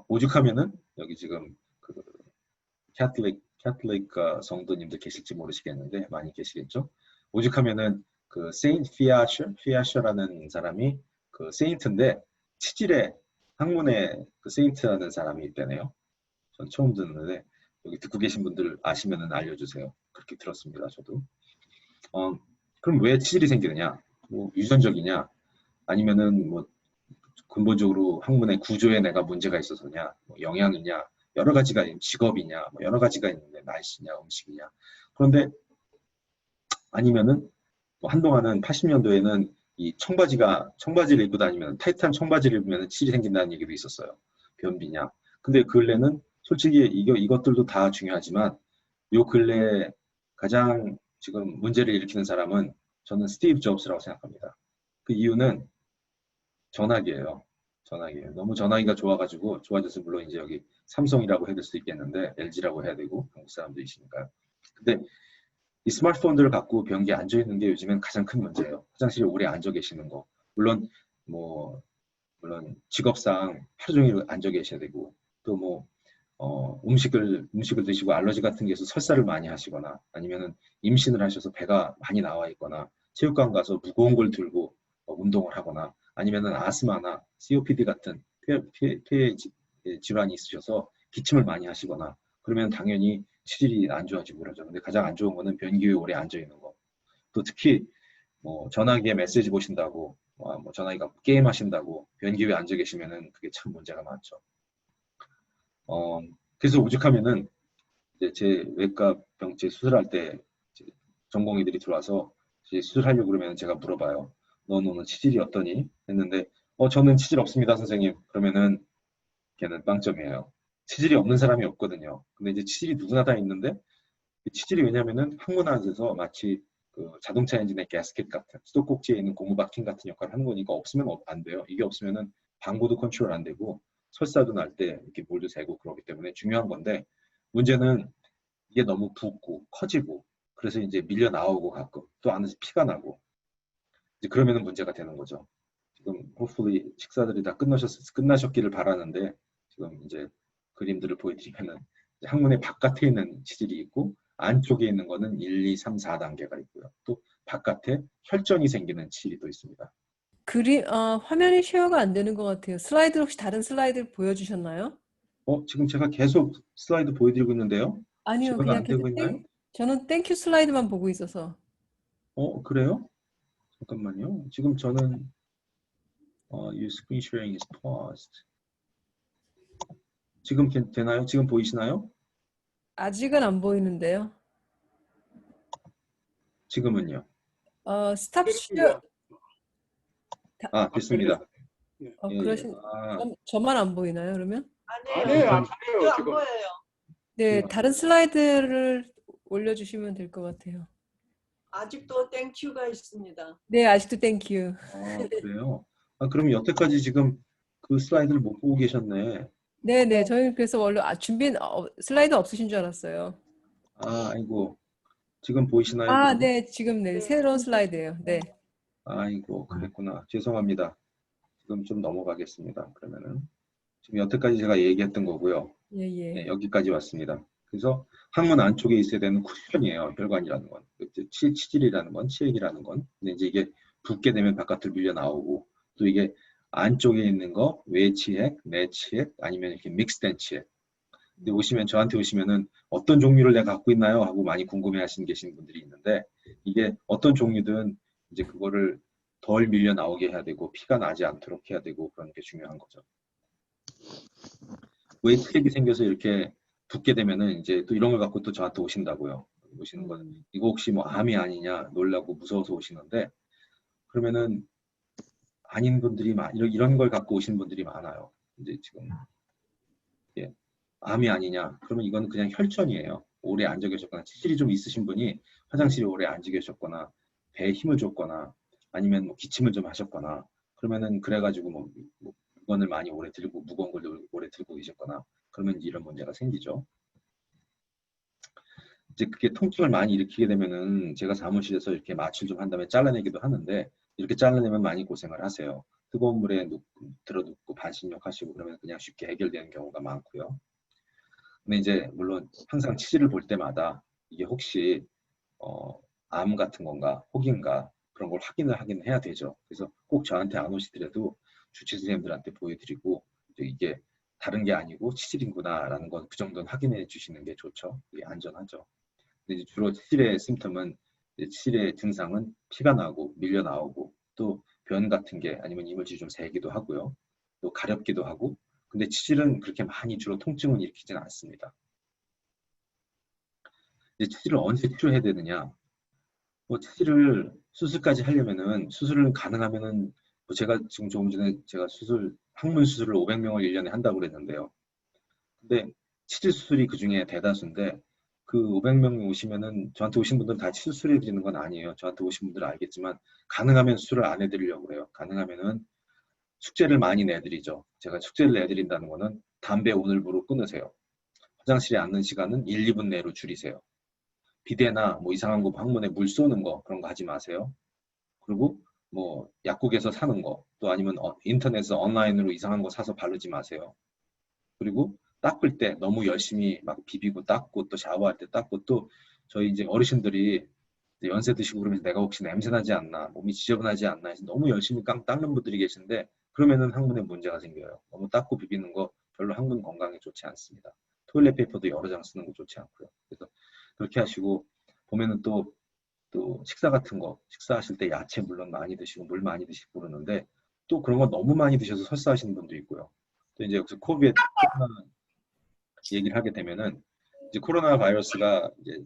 오죽하면은 여기 지금 그 캐톨릭 성도님들 계실지 모르시겠는데 많이 계시겠죠? 오죽하면은 그 세인트 피아셔라는 사람이 그 세인트인데 치질의 학문의 그 세인트라는 사람이 있다네요. 전 처음 듣는데 여기 듣고 계신 분들 아시면은 알려주세요. 그렇게 들었습니다. 저도. 그럼 왜 치질이 생기느냐? 뭐 유전적이냐? 아니면은 뭐 근본적으로 학문의 구조에 내가 문제가 있어서냐? 뭐 영양이냐? 여러 가지가, 직업이냐? 뭐 여러 가지가 있는데, 날씨냐, 음식이냐? 그런데 아니면은 뭐 한동안은 80년도에는 이 청바지를 입고 다니면, 타이트한 청바지를 입으면 치질이 생긴다는 얘기도 있었어요. 변비냐? 근데 근래는 솔직히 이것들도 다 중요하지만 요 근래 가장 지금 문제를 일으키는 사람은 저는 스티브 잡스라고 생각합니다. 그 이유는 전화기예요. 너무 전화기가 좋아져서, 물론 이제 여기 삼성이라고 해야 될 수도 있겠는데 LG라고 해야 되고 한국 사람들이시니까요. 근데 이 스마트폰들을 갖고 변기에 앉아 있는 게 요즘엔 가장 큰 문제예요. 화장실에 오래 앉아 계시는 거. 물론 직업상 하루 종일 앉아 계셔야 되고, 또 음식을 드시고 알러지 같은 게 있어서 설사를 많이 하시거나, 아니면은 임신을 하셔서 배가 많이 나와 있거나, 체육관 가서 무거운 걸 들고 운동을 하거나, 아니면은 아스마나 COPD 같은 폐 질환이 있으셔서 기침을 많이 하시거나, 그러면 당연히 치질이 안 좋아지고 그러죠. 근데 가장 안 좋은 거는 변기에 오래 앉아 있는 거. 또 특히 전화기에 메시지 보신다고, 전화기가 게임 하신다고 변기 위에 앉아 계시면은 그게 참 문제가 많죠. 그래서 오죽하면은 이제 제 외과 병제 수술할 때 전공의들이 들어와서 수술하려고 그러면 제가 물어봐요. 너는 치질이 어떠니? 했는데 저는 치질 없습니다, 선생님. 그러면은 걔는 빵점이에요. 치질이 없는 사람이 없거든요. 근데 이제 치질이 누구나 다 있는데, 치질이 왜냐면은 항문안에서 마치 그 자동차 엔진의 가스켓 같은, 수도꼭지에 있는 고무 바킹 같은 역할을 하는 거니까 없으면 안 돼요. 이게 없으면은 방구도 컨트롤 안 되고 설사도 날 때 이렇게 물도 새고 그러기 때문에 중요한 건데, 문제는 이게 너무 붓고 커지고, 그래서 이제 밀려 나오고 가끔 또 안에서 피가 나고, 이제 그러면은 문제가 되는 거죠. 지금 hopefully 식사들이 다 끝나셨기를 바라는데, 지금 이제 그림들을 보여드리면은 항문의 바깥에 있는 치질이 있고, 안쪽에 있는 거는 1, 2, 3, 4단계가 있고요. 또 바깥에 혈전이 생기는 치질이 또 있습니다. 화면이 쉐어가 안 되는 것 같아요. 슬라이드 혹시 다른 슬라이드를 보여주셨나요? 지금 제가 계속 슬라이드 보여드리고 있는데요. 아니요, 쉐어가 그냥 안 되고 있나요? 저는 땡큐 슬라이드만 보고 있어서. 그래요? 잠깐만요. 지금 저는 your screen sharing is paused. 지금 되나요? 지금 보이시나요? 아직은 안 보이는데요. 지금은요? 스탑 쉐어, 아, 됐습니다. 예, 그러신, 아, 저만 안 보이나요, 그러면? 아니에요. 안 보여요. 네, 지금 다른 슬라이드를 올려주시면 될 것 같아요. 아직도 땡큐가 있습니다. 네, 아직도 땡큐. 그래요? 아, 그럼 여태까지 지금 그 슬라이드를 못 보고 계셨네. 네, 저희는 그래서 원래 준비한 슬라이드 없으신 줄 알았어요. 아, 아이고. 지금 보이시나요? 아, 그럼? 네, 지금 네, 새로운 슬라이드예요. 네. 아이고, 그랬구나. 죄송합니다. 지금 좀 넘어가겠습니다. 그러면은. 지금 여태까지 제가 얘기했던 거고요. 예, 예. 네, 여기까지 왔습니다. 그래서 항문 안쪽에 있어야 되는 쿠션이에요. 별관이라는 건. 치질이라는 건, 치액이라는 건. 근데 이제 이게 붓게 되면 바깥으로 밀려 나오고, 또 이게 안쪽에 있는 거, 외치액, 내치액, 아니면 이렇게 믹스된 치액. 근데 저한테 오시면은 어떤 종류를 내가 갖고 있나요? 하고 많이 궁금해 하시는 계신 분들이 있는데, 이게 어떤 종류든 이제 그거를 덜 밀려 나오게 해야 되고, 피가 나지 않도록 해야 되고, 그런 게 중요한 거죠. 웨이트액이 생겨서 이렇게 붓게 되면은 이제 또 이런 걸 갖고 또 저한테 오신다고요. 오시는 건 이거 혹시 뭐 암이 아니냐 놀라고 무서워서 오시는데, 그러면은 아닌 분들이 이런 걸 갖고 오신 분들이 많아요. 이제 지금 예, 암이 아니냐? 그러면 이건 그냥 혈전이에요. 오래 앉아 계셨거나 치질이 좀 있으신 분이 화장실에 오래 앉아 계셨거나 배에 힘을 줬거나 아니면 뭐 기침을 좀 하셨거나 그러면은 그래가지고 뭐 물건을 많이 오래 들고 무거운 걸 오래 들고 계셨거나 그러면 이제 이런 문제가 생기죠. 이제 그게 통증을 많이 일으키게 되면은 제가 사무실에서 이렇게 마취를 좀 한 다음에 잘라내기도 하는데 이렇게 잘라내면 많이 고생을 하세요. 뜨거운 물에 들어눕고 반신욕 하시고 그러면 그냥 쉽게 해결되는 경우가 많고요. 근데 이제 물론 항상 치질을 볼 때마다 이게 혹시 암 같은 건가 혹인가 그런 걸 확인을 하긴 해야 되죠. 그래서 꼭 저한테 안 오시더라도 주치 선생님들한테 보여드리고 이게 다른 게 아니고 치질이구나라는 건 그 정도는 확인해 주시는 게 좋죠. 이게 안전하죠. 근데 이제 주로 치질의 심텀은 치질의 증상은 피가 나고 밀려 나오고 또 변 같은 게 아니면 이물질이 좀 새기도 하고요. 또 가렵기도 하고. 근데 치질은 그렇게 많이 주로 통증을 일으키지는 않습니다. 이제 치질을 언제 치료해야 되느냐? 뭐 치질을 수술까지 하려면은 수술을 가능하면은 뭐 제가 지금 조금 전에 제가 항문 수술을 500명을 1년에 한다고 그랬는데요. 근데 치질 수술이 그 중에 대다수인데 그 500명 오시면은 저한테 오신 분들은 다 치질 수술해 드리는 건 아니에요. 저한테 오신 분들은 알겠지만 가능하면 수술을 안 해드리려고 그래요. 가능하면은 숙제를 많이 내드리죠. 제가 숙제를 내드린다는 거는 담배 오늘부로 끊으세요. 화장실에 앉는 시간은 1, 2분 내로 줄이세요. 비데나 뭐 이상한 거 항문에 물 쏘는 거 그런 거 하지 마세요. 그리고 뭐 약국에서 사는 거 또 아니면 인터넷에서 온라인으로 이상한 거 사서 바르지 마세요. 그리고 닦을 때 너무 열심히 막 비비고 닦고 또 샤워할 때 닦고 또 저희 이제 어르신들이 연세 드시고 그러면서 내가 혹시 냄새 나지 않나 몸이 지저분하지 않나 해서 너무 열심히 닦는 분들이 계신데 그러면은 항문에 문제가 생겨요. 너무 닦고 비비는 거 별로 항문 건강에 좋지 않습니다. 토일렛 페이퍼도 여러 장 쓰는 거 좋지 않고요. 그래서 그렇게 하시고 보면은 또 식사 같은 거 식사하실 때 야채 물론 많이 드시고 물 많이 드시고 그러는데 또 그런 거 너무 많이 드셔서 설사하시는 분도 있고요. 또 이제 여기서 코로나 얘기를 하게 되면은 이제 코로나 바이러스가 이제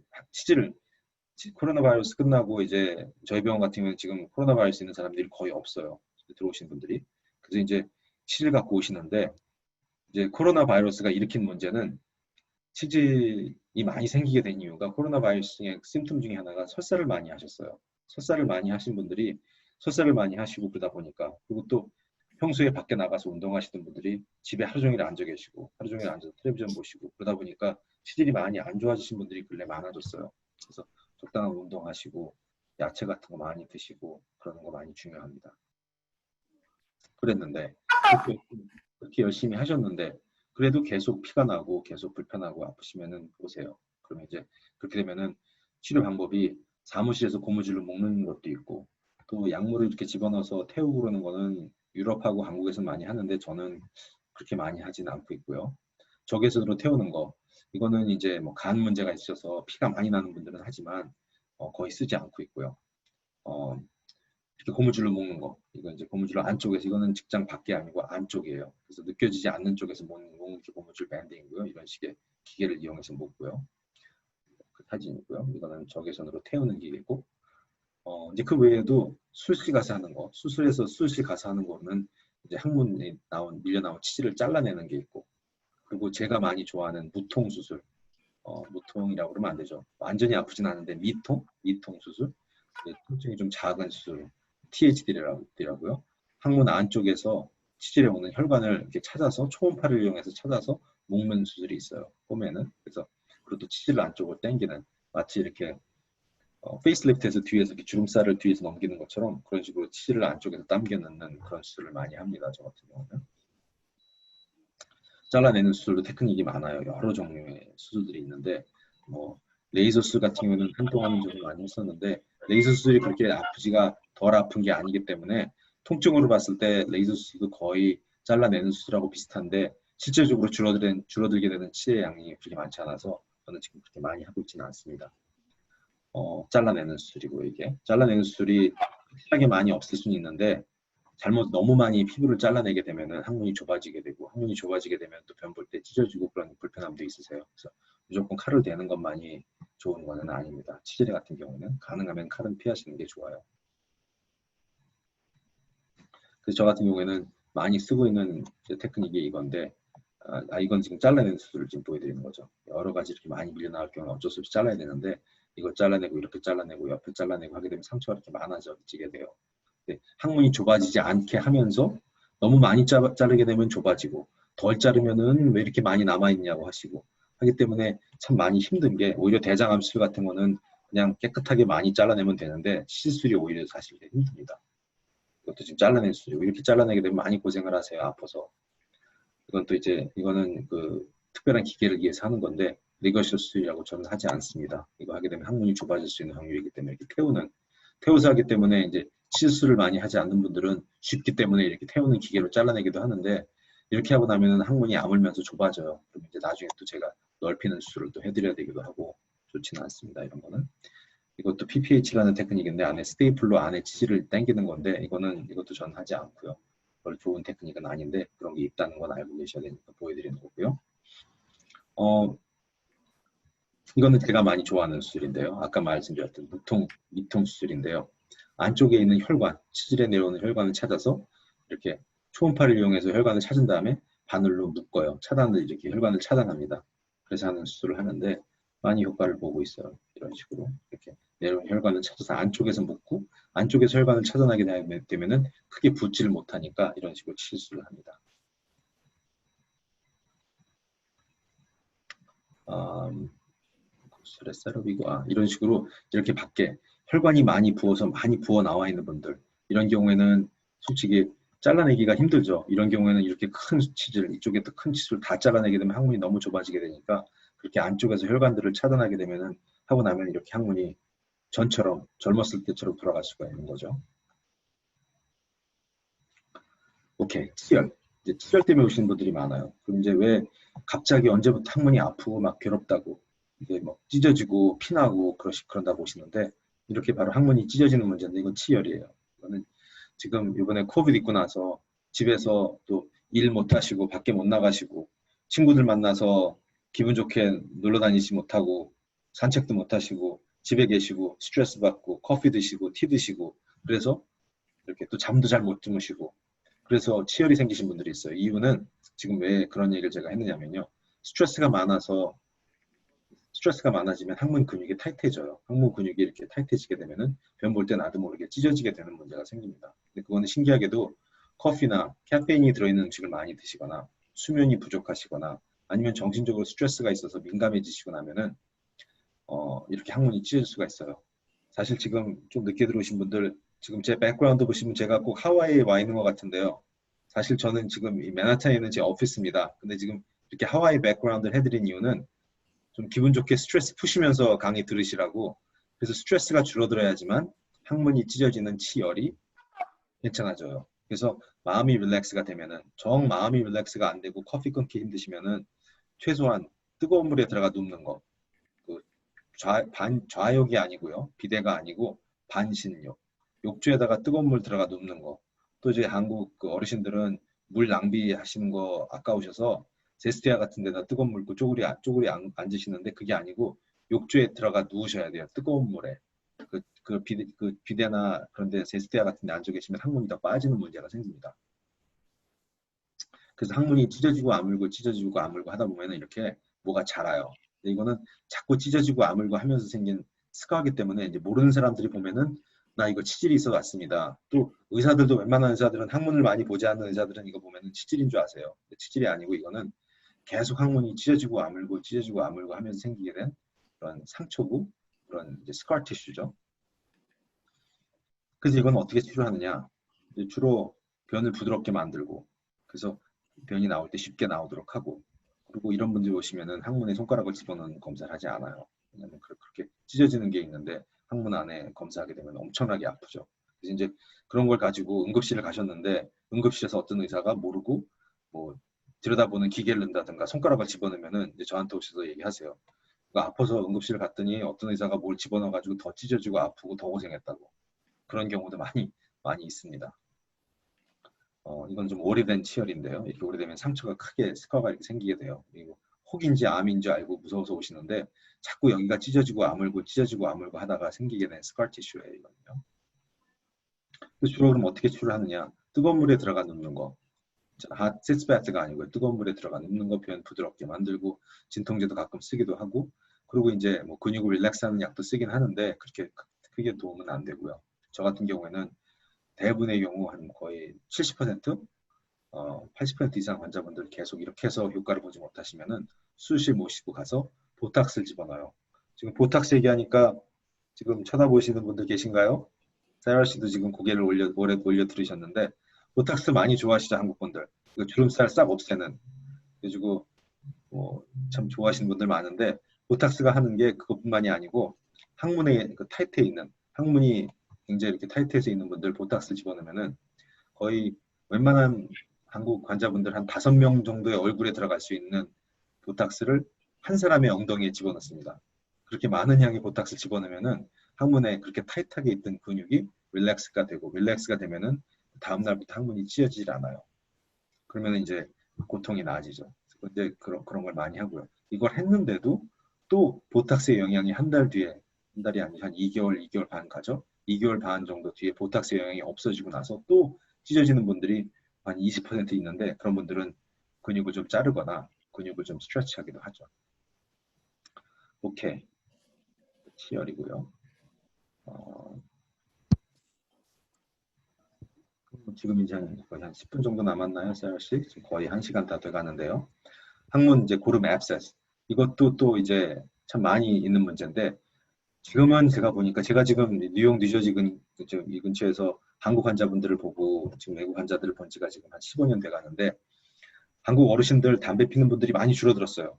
코로나 바이러스 끝나고 이제 저희 병원 같은 경우는 지금 코로나 바이러스 있는 사람들이 거의 없어요. 들어오신 분들이. 그래서 이제 치질 갖고 오시는데 이제 코로나 바이러스가 일으킨 문제는 치질이 많이 생기게 된 이유가 코로나 바이러스의 심텀 중에 하나가 설사를 많이 하셨어요. 설사를 많이 하신 분들이 설사를 많이 하시고 그러다 보니까 그리고 또 평소에 밖에 나가서 운동하시던 분들이 집에 하루 종일 앉아 계시고 하루 종일 앉아서 텔레비전 보시고 그러다 보니까 치질이 많이 안 좋아지신 분들이 근래 많아졌어요. 그래서 적당한 운동하시고 야채 같은 거 많이 드시고 그러는 거 많이 중요합니다. 그랬는데 그렇게 열심히 하셨는데 그래도 계속 피가 나고 계속 불편하고 아프시면은 오세요. 그러면 이제 그렇게 되면은 치료 방법이 사무실에서 고무줄로 묶는 것도 있고 또 약물을 이렇게 집어넣어서 태우고 그러는 거는 유럽하고 한국에서 많이 하는데 저는 그렇게 많이 하진 않고 있고요. 적외선으로 태우는 거 이거는 이제 뭐 간 문제가 있어서 피가 많이 나는 분들은 하지만 거의 쓰지 않고 있고요. 이렇게 고무줄로 묶는 거. 이거 이제 고무줄 안쪽에서 이거는 직장 밖이 아니고 안쪽이에요. 그래서 느껴지지 않는 쪽에서 묶는 게 고무줄 밴딩이고요. 이런 식의 기계를 이용해서 묶고요. 그 사진이고요. 이거는 적외선으로 태우는 기계고. 이제 그 외에도 수술실 가서 하는 거, 수술해서 수술실 가서 하는 거는 이제 항문에 밀려 나온 치질을 잘라내는 게 있고, 그리고 제가 많이 좋아하는 무통 수술, 무통이라고 그러면 안 되죠. 완전히 아프진 않은데 미통 수술, 통증이 좀 작은 수술, THD라고요. 항문 안쪽에서 치질해 오는 혈관을 이렇게 찾아서 초음파를 이용해서 찾아서 묶는 수술이 있어요. 봄에는. 그래서 그것도 치질 안쪽으로 당기는, 마치 이렇게 페이스리프트에서 뒤에서 이렇게 주름살을 뒤에서 넘기는 것처럼 그런 식으로 치질을 안쪽에서 당겨 넣는 그런 수술을 많이 합니다. 저 같은 경우는. 잘라내는 수술도 테크닉이 많아요. 여러 종류의 수술들이 있는데 뭐 레이저 수술 같은 경우는 한동안은 좀 많이 했었는데 레이저 수술이 그렇게 아프지가 덜 아픈 게 아니기 때문에 통증으로 봤을 때 레이저 수술도 거의 잘라내는 수술하고 비슷한데 실질적으로 줄어들게 되는 치의 양이 그렇게 많지 않아서 저는 지금 그렇게 많이 하고 있지는 않습니다. 잘라내는 수술이고 이게 잘라내는 수술이 확실하게 많이 없을 수는 있는데 너무 많이 피부를 잘라내게 되면은 항문이 좁아지게 되고 항문이 좁아지게 되면 또 변 볼 때 찢어지고 그런 불편함도 있으세요. 그래서 무조건 칼을 대는 것만이 좋은 거는 아닙니다. 치질레 같은 경우는 가능하면 칼은 피하시는 게 좋아요. 그래서 저 같은 경우에는 많이 쓰고 있는 테크닉이 이건데 이건 지금 잘라내는 수술을 지금 보여드리는 거죠. 여러 가지 이렇게 많이 밀려나올 경우는 어쩔 수 없이 잘라야 되는데 이걸 잘라내고 이렇게 잘라내고 옆에 잘라내고 하게 되면 상처가 이렇게 많아지게 돼요. 항문이 좁아지지 않게 하면서 너무 많이 자르게 되면 좁아지고 덜 자르면은 왜 이렇게 많이 남아있냐고 하시고 하기 때문에 참 많이 힘든 게 오히려 대장암 수술 같은 거는 그냥 깨끗하게 많이 잘라내면 되는데 시술이 오히려 사실 힘듭니다. 이것도 지금 잘라낼 수술이고 이렇게 잘라내게 되면 많이 고생을 하세요. 아파서. 이건 또 이제 이거는 그 특별한 기계를 위해서 하는 건데 리거셜 수술이라고 저는 하지 않습니다. 이거 하게 되면 항문이 좁아질 수 있는 확률이기 때문에 이렇게 태워서 하기 때문에 이제 시술을 많이 하지 않는 분들은 쉽기 때문에 이렇게 태우는 기계로 잘라내기도 하는데 이렇게 하고 나면은 항문이 아물면서 좁아져요. 그럼 이제 나중에 또 제가 넓히는 수술을 또 해드려야 되기도 하고 좋지는 않습니다. 이런 거는. 이것도 PPH라는 테크닉인데 안에 스테이플로 안에 치질을 당기는 건데 이것도 전 하지 않고요. 별로 좋은 테크닉은 아닌데 그런 게 있다는 건 알고 계셔야 되니까 보여드리는 거고요. 이거는 제가 많이 좋아하는 수술인데요. 아까 말씀드렸던 미통 수술인데요. 안쪽에 있는 혈관, 치질에 내려오는 혈관을 찾아서 이렇게 초음파를 이용해서 혈관을 찾은 다음에 바늘로 묶어요. 이렇게 혈관을 차단합니다. 그래서 하는 수술을 하는데 많이 효과를 보고 있어요. 이런 식으로 이렇게 내려온 혈관을 찾아서 안쪽에서 묶고 안쪽에서 혈관을 차단하게 되면은 크게 붓지를 못하니까 이런 식으로 치수를 합니다. 이런 식으로 이렇게 밖에 혈관이 많이 부어 나와 있는 분들 이런 경우에는 솔직히 잘라내기가 힘들죠. 이런 경우에는 이렇게 큰 치질 이쪽에 또 큰 치질 다 잘라내게 되면 항문이 너무 좁아지게 되니까 그렇게 안쪽에서 혈관들을 차단하게 되면은 하고 나면 이렇게 항문이 전처럼 젊었을 때처럼 돌아갈 수가 있는 거죠. 오케이, 치열. 이제 치열 때문에 오시는 분들이 많아요. 그럼 이제 왜 갑자기 언제부터 항문이 아프고 막 괴롭다고 이게 뭐 찢어지고 피나고 그런다고 오시는데 이렇게 바로 항문이 찢어지는 문제인데 이건 치열이에요. 이거는 지금 이번에 코비드 있고 나서 집에서 또 일 못 하시고 밖에 못 나가시고 친구들 만나서 기분 좋게 놀러 다니지 못하고 산책도 못 하시고 집에 계시고 스트레스 받고 커피 드시고 티 드시고 그래서 이렇게 또 잠도 잘 못 주무시고 그래서 치열이 생기신 분들이 있어요. 이유는 지금 왜 그런 얘기를 제가 했느냐면요. 스트레스가 많아지면 항문 근육이 타이트해져요. 항문 근육이 이렇게 타이트해지게 되면은 변 볼 때 나도 모르게 찢어지게 되는 문제가 생깁니다. 근데 그거는 신기하게도 커피나 카페인이 들어있는 음식을 많이 드시거나 수면이 부족하시거나 아니면 정신적으로 스트레스가 있어서 민감해지시고 나면은 이렇게 항문이 찢어질 수가 있어요. 사실 지금 좀 늦게 들어오신 분들 지금 제 백그라운드 보시면 제가 꼭 하와이에 와 있는 것 같은데요. 사실 저는 지금 이 맨하탄에 있는 제 오피스입니다. 근데 지금 이렇게 하와이 백그라운드를 해드린 이유는 좀 기분 좋게 스트레스 푸시면서 강의 들으시라고. 그래서 스트레스가 줄어들어야지만 항문이 찢어지는 치열이 괜찮아져요. 그래서 마음이 릴렉스가 되면은 마음이 릴렉스가 안 되고 커피 끊기 힘드시면은 최소한 뜨거운 물에 들어가 눕는 거. 그 좌욕이 아니고요. 비대가 아니고 반신욕. 욕조에다가 뜨거운 물 들어가 눕는 거. 또 이제 한국 그 어르신들은 물 낭비하시는 거 아까우셔서 제스티아 같은 데다 뜨거운 물 붓고 쪼그리 앉으시는데 그게 아니고 욕조에 들어가 누우셔야 돼요. 뜨거운 물에. 그 비데나 그런데 제스티아 같은 데 앉아 계시면 항문이 더 빠지는 문제가 생깁니다. 그래서 항문이 찢어지고 아물고 찢어지고 아물고 하다 보면 이렇게 뭐가 자라요. 근데 이거는 자꾸 찢어지고 아물고 하면서 생긴 스카기 때문에 이제 모르는 사람들이 보면은 나 이거 치질이 있어 왔습니다. 또 의사들도 웬만한 의사들은 항문을 많이 보지 않는 의사들은 이거 보면은 치질인 줄 아세요. 근데 치질이 아니고 이거는 계속 항문이 찢어지고 아물고 하면서 생기게 된 그런 상처고 그런 이제 스카 티슈죠. 그래서 이건 어떻게 치료하느냐? 이제 주로 변을 부드럽게 만들고 그래서 변이 나올 때 쉽게 나오도록 하고 그리고 이런 분들이 오시면은 항문에 손가락을 집어넣는 검사를 하지 않아요. 왜냐하면 그렇게 찢어지는 게 있는데 항문 안에 검사하게 되면 엄청나게 아프죠. 그래서 이제 그런 걸 가지고 응급실을 가셨는데 응급실에서 어떤 의사가 모르고 뭐 들여다보는 기계를 넣는다든가 손가락을 집어넣으면은 이제 저한테 오셔서 얘기하세요. 아파서 응급실을 갔더니 어떤 의사가 뭘 집어넣어가지고 더 찢어지고 아프고 더 고생했다고. 그런 경우도 많이 있습니다. 이건 좀 오래된 치열인데요. 이렇게 오래되면 상처가 크게 스카가 이렇게 생기게 돼요. 그리고 혹인지 암인지 알고 무서워서 오시는데 자꾸 여기가 찢어지고 아물고 하다가 생기게 된 스카 티슈예요. 이거는요. 주로 그럼 어떻게 치료를 하느냐? 뜨거운 물에 들어가 눕는 거. 핫시스바트가 아니고요. 뜨거운 물에 들어가 눕는 거 표현 부드럽게 만들고 진통제도 가끔 쓰기도 하고 그리고 이제 뭐 근육을 릴렉스하는 약도 쓰긴 하는데 그렇게 크게 도움은 안 되고요. 저 같은 경우에는 대부분의 경우 한 거의 70%, 80% 이상 환자분들 계속 이렇게 해서 효과를 보지 못하시면은 수술 모시고 가서 보탁스를 집어넣어요. 지금 보탁스 얘기하니까 지금 쳐다보시는 분들 계신가요? 사라 씨도 지금 고개를 올려 들으셨는데 보탁스 많이 좋아하시죠, 한국 분들. 주름살 싹 없애는. 그래가지고 참 좋아하시는 분들 많은데 보탁스가 하는 게 그것뿐만이 아니고 항문에 그 타이트해 있는 항문이 굉장히 이렇게 타이트해서 있는 분들 보탁스 집어넣으면은 거의 웬만한 한국 환자분들 한 5명 정도의 얼굴에 들어갈 수 있는 보탁스를 한 사람의 엉덩이에 집어넣습니다. 그렇게 많은 양의 보탁스 집어넣으면은 항문에 그렇게 타이트하게 있던 근육이 릴렉스가 되고 릴렉스가 되면은 다음 날부터 항문이 찢어지질 않아요. 그러면 이제 고통이 나아지죠. 근데 그런 걸 많이 하고요. 이걸 했는데도 또 보탁스의 영향이 한 달 뒤에 한 달이 아니라 한 2개월 반 가죠. 2개월 반 정도 뒤에 보탁스의 영향이 없어지고 나서 또 찢어지는 분들이 한 20% 있는데 그런 분들은 근육을 좀 자르거나 근육을 좀 스트레치하기도 하죠. 오케이. 치열이고요. 지금 이제 거의 한 10분 정도 남았나요, 사라 씨? 지금 거의 1시간 다 돼가는데요. 항문 이제 고름 앱세스. 이것도 또 이제 참 많이 있는 문제인데 지금은 제가 보니까 제가 지금 뉴욕 뉴저지 이 근처에서 한국 환자분들을 보고 지금 외국 환자들을 본 지가 지금 한 15년 돼가는데 한국 어르신들 담배 피는 분들이 많이 줄어들었어요.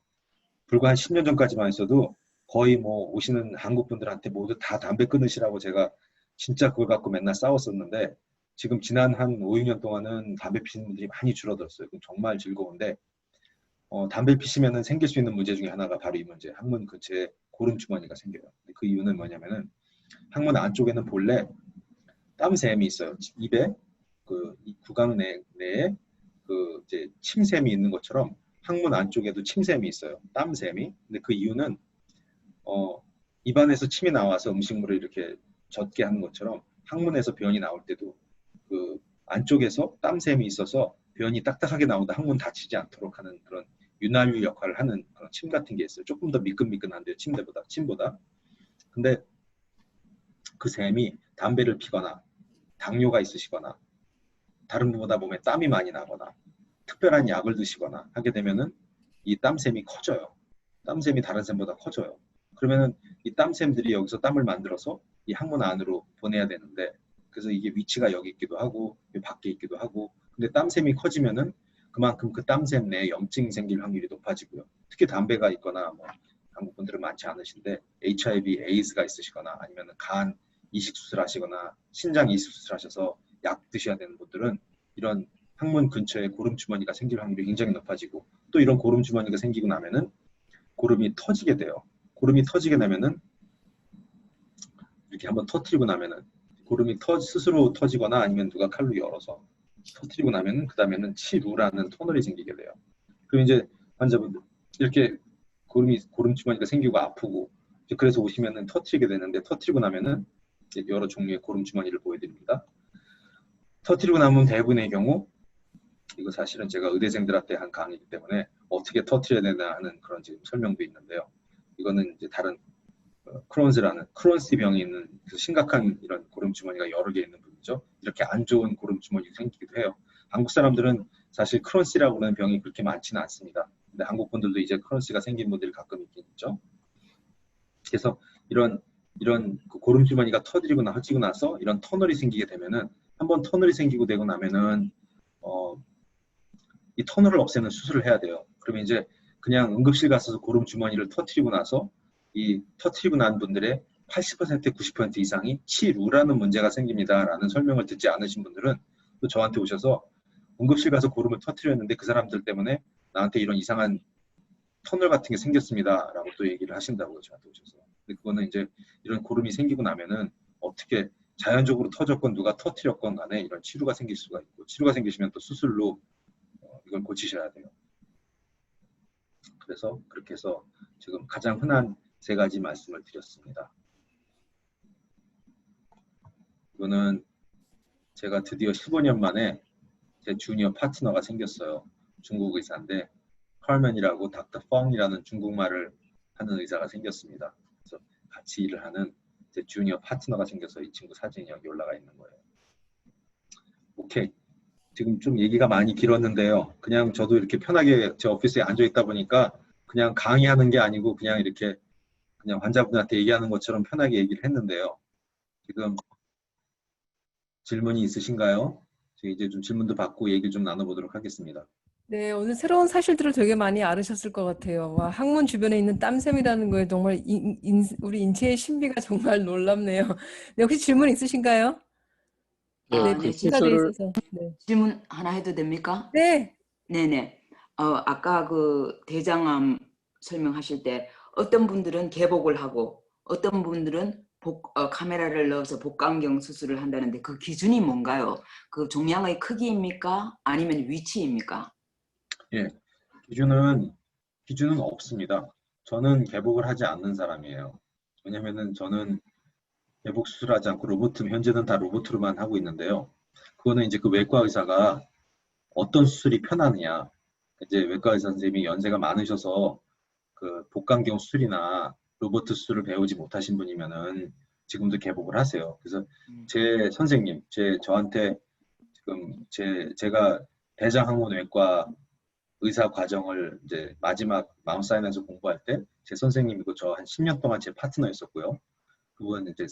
불과 한 10년 전까지만 했어도 거의 뭐 오시는 한국 분들한테 모두 다 담배 끊으시라고 제가 진짜 그걸 갖고 맨날 싸웠었는데 지금 지난 한 5, 6년 동안은 담배 피는 분들이 많이 줄어들었어요. 그럼 정말 즐거운데 담배 피시면은 생길 수 있는 문제 중에 하나가 바로 이 문제. 항문 근처에 고름 주머니가 생겨요. 그 이유는 뭐냐면은 항문 안쪽에는 본래 땀샘이 있어요. 입에 이 구강 내에 그 이제 침샘이 있는 것처럼 항문 안쪽에도 침샘이 있어요. 땀샘이. 근데 그 이유는 입안에서 침이 나와서 음식물을 이렇게 젖게 하는 것처럼 항문에서 변이 나올 때도 그 안쪽에서 땀샘이 있어서 변이 딱딱하게 나오다 항문 다치지 않도록 하는 그런 윤활유 역할을 하는 그런 침 같은 게 있어요. 조금 더 미끈미끈한데요. 침보다. 근데 그 샘이 담배를 피거나 당뇨가 있으시거나 다른 분보다 몸에 땀이 많이 나거나 특별한 약을 드시거나 하게 되면은 이 땀샘이 커져요. 땀샘이 다른 샘보다 커져요. 그러면은 이 땀샘들이 여기서 땀을 만들어서 이 항문 안으로 보내야 되는데 그래서 이게 위치가 여기 있기도 하고 밖에 있기도 하고 근데 땀샘이 커지면은 그만큼 그 땀샘 내에 염증이 생길 확률이 높아지고요. 특히 담배가 있거나 뭐 한국 분들은 많지 않으신데 HIV, 에이즈가 있으시거나 아니면 간 이식 수술하시거나 신장 이식 수술하셔서 약 드셔야 되는 분들은 이런 항문 근처에 고름 주머니가 생길 확률이 굉장히 높아지고 또 이런 고름 주머니가 생기고 나면은 고름이 터지게 돼요. 고름이 터지게 되면은 이렇게 한번 터뜨리고 나면은 고름이 스스로 터지거나 아니면 누가 칼로 열어서 터뜨리고 나면은 그 다음에는 치루라는 터널이 생기게 돼요. 그럼 이제 환자분들 이렇게 고름 주머니가 생기고 아프고 이제 그래서 오시면은 터뜨리게 되는데 터뜨리고 나면은 이제 여러 종류의 고름 주머니를 보여드립니다. 터뜨리고 나면 대부분의 경우 이거 사실은 제가 의대생들한테 한 강의이기 때문에 어떻게 터뜨려야 되나 하는 그런 지금 설명도 있는데요. 이거는 이제 다른 크론스 병이 있는 심각한 이런 고름 주머니가 여러 개 있는 분이죠. 이렇게 안 좋은 고름 주머니가 생기기도 해요. 한국 사람들은 사실 크론스라고 하는 병이 그렇게 많지는 않습니다. 근데 한국 분들도 이제 크론스가 생긴 분들이 가끔 있긴 있죠. 그래서 이런 그 고름 주머니가 터지고 나서 이런 터널이 생기게 되면은 한번 터널이 생기고 되고 나면은 이 터널을 없애는 수술을 해야 돼요. 그러면 이제 그냥 응급실 가서 고름 주머니를 터뜨리고 나서 이 터뜨리고 난 분들의 80% 90% 이상이 치루라는 문제가 생깁니다라는 설명을 듣지 않으신 분들은 또 저한테 오셔서 응급실 가서 고름을 터뜨렸는데 그 사람들 때문에 나한테 이런 이상한 터널 같은 게 생겼습니다라고 또 얘기를 하신다고요. 저한테 오셔서. 근데 그거는 이제 이런 고름이 생기고 나면은 어떻게 자연적으로 터졌건 누가 터뜨렸건 간에 이런 치루가 생길 수가 있고 치루가 생기시면 또 수술로 이걸 고치셔야 돼요. 그래서 그렇게 해서 지금 가장 흔한 3가지 말씀을 드렸습니다. 이거는 제가 드디어 15년 만에 제 주니어 파트너가 생겼어요. 중국 의사인데 컬맨이라고 닥터 펑이라는 중국말을 하는 의사가 생겼습니다. 그래서 같이 일을 하는 제 주니어 파트너가 생겨서 이 친구 사진이 여기 올라가 있는 거예요. 오케이. 지금 좀 얘기가 많이 길었는데요. 그냥 저도 이렇게 편하게 제 오피스에 앉아 있다 보니까 그냥 강의하는 게 아니고 그냥 이렇게 그냥 환자분한테 얘기하는 것처럼 편하게 얘기를 했는데요. 지금 질문이 있으신가요? 이제 좀 질문도 받고 얘기 좀 나눠보도록 하겠습니다. 네, 오늘 새로운 사실들을 되게 많이 알으셨을 것 같아요. 와, 항문 주변에 있는 땀샘이라는 거에 정말 우리 인체의 신비가 정말 놀랍네요. 네, 혹시 질문 있으신가요? 네, 네, 그 돼 시설을 있어서. 네. 질문 하나 해도 됩니까? 네. 네네. 아까 그 대장암 설명하실 때 어떤 분들은 개복을 하고 어떤 분들은 카메라를 넣어서 복강경 수술을 한다는데 그 기준이 뭔가요? 그 종양의 크기입니까? 아니면 위치입니까? 예, 기준은 없습니다. 저는 개복을 하지 않는 사람이에요. 왜냐면은 저는 개복 수술하지 않고 현재는 다 로봇으로만 하고 있는데요. 그거는 이제 그 외과 의사가 어떤 수술이 편하느냐. 이제 외과 의사 선생님이 연세가 많으셔서 그 복강경 수술이나 로봇 수술을 배우지 못하신 분이면은 지금도 개복을 하세요. 그래서 제 선생님, 저한테 지금 제가 대장학문외과 의사 과정을 이제 마지막 마운트 사이너에서 공부할 때 제 선생님이고 저 한 10년 동안 제 파트너였었고요. 그분 이제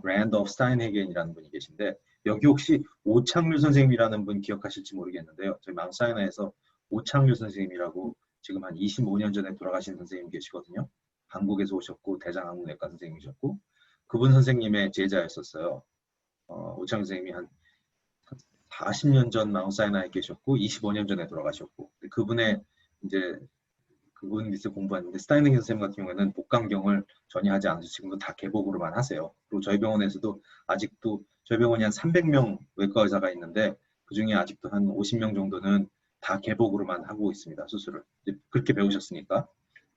랜돌프 스타인헤겐이라는 분이 계신데 여기 혹시 오창률 선생님이라는 분 기억하실지 모르겠는데요. 저희 마운트 사이너에서 오창률 선생님이라고 지금 한 25년 전에 돌아가신 선생님 계시거든요. 한국에서 오셨고 대장학문외과 선생님이셨고 그분 선생님의 제자였었어요. 오창률 선생님이 한 40년 전 마운트 사이나에 계셨고 25년 전에 돌아가셨고 그분의 이제 그분 밑에 공부하는데 스타이닝 선생님 같은 경우에는 복강경을 전혀 하지 않으셔서 지금도 다 개복으로만 하세요. 그리고 저희 병원에서도 아직도 저희 병원이 한 300명 외과 의사가 있는데 그 중에 아직도 한 50명 정도는 다 개복으로만 하고 있습니다. 수술을. 그렇게 배우셨으니까.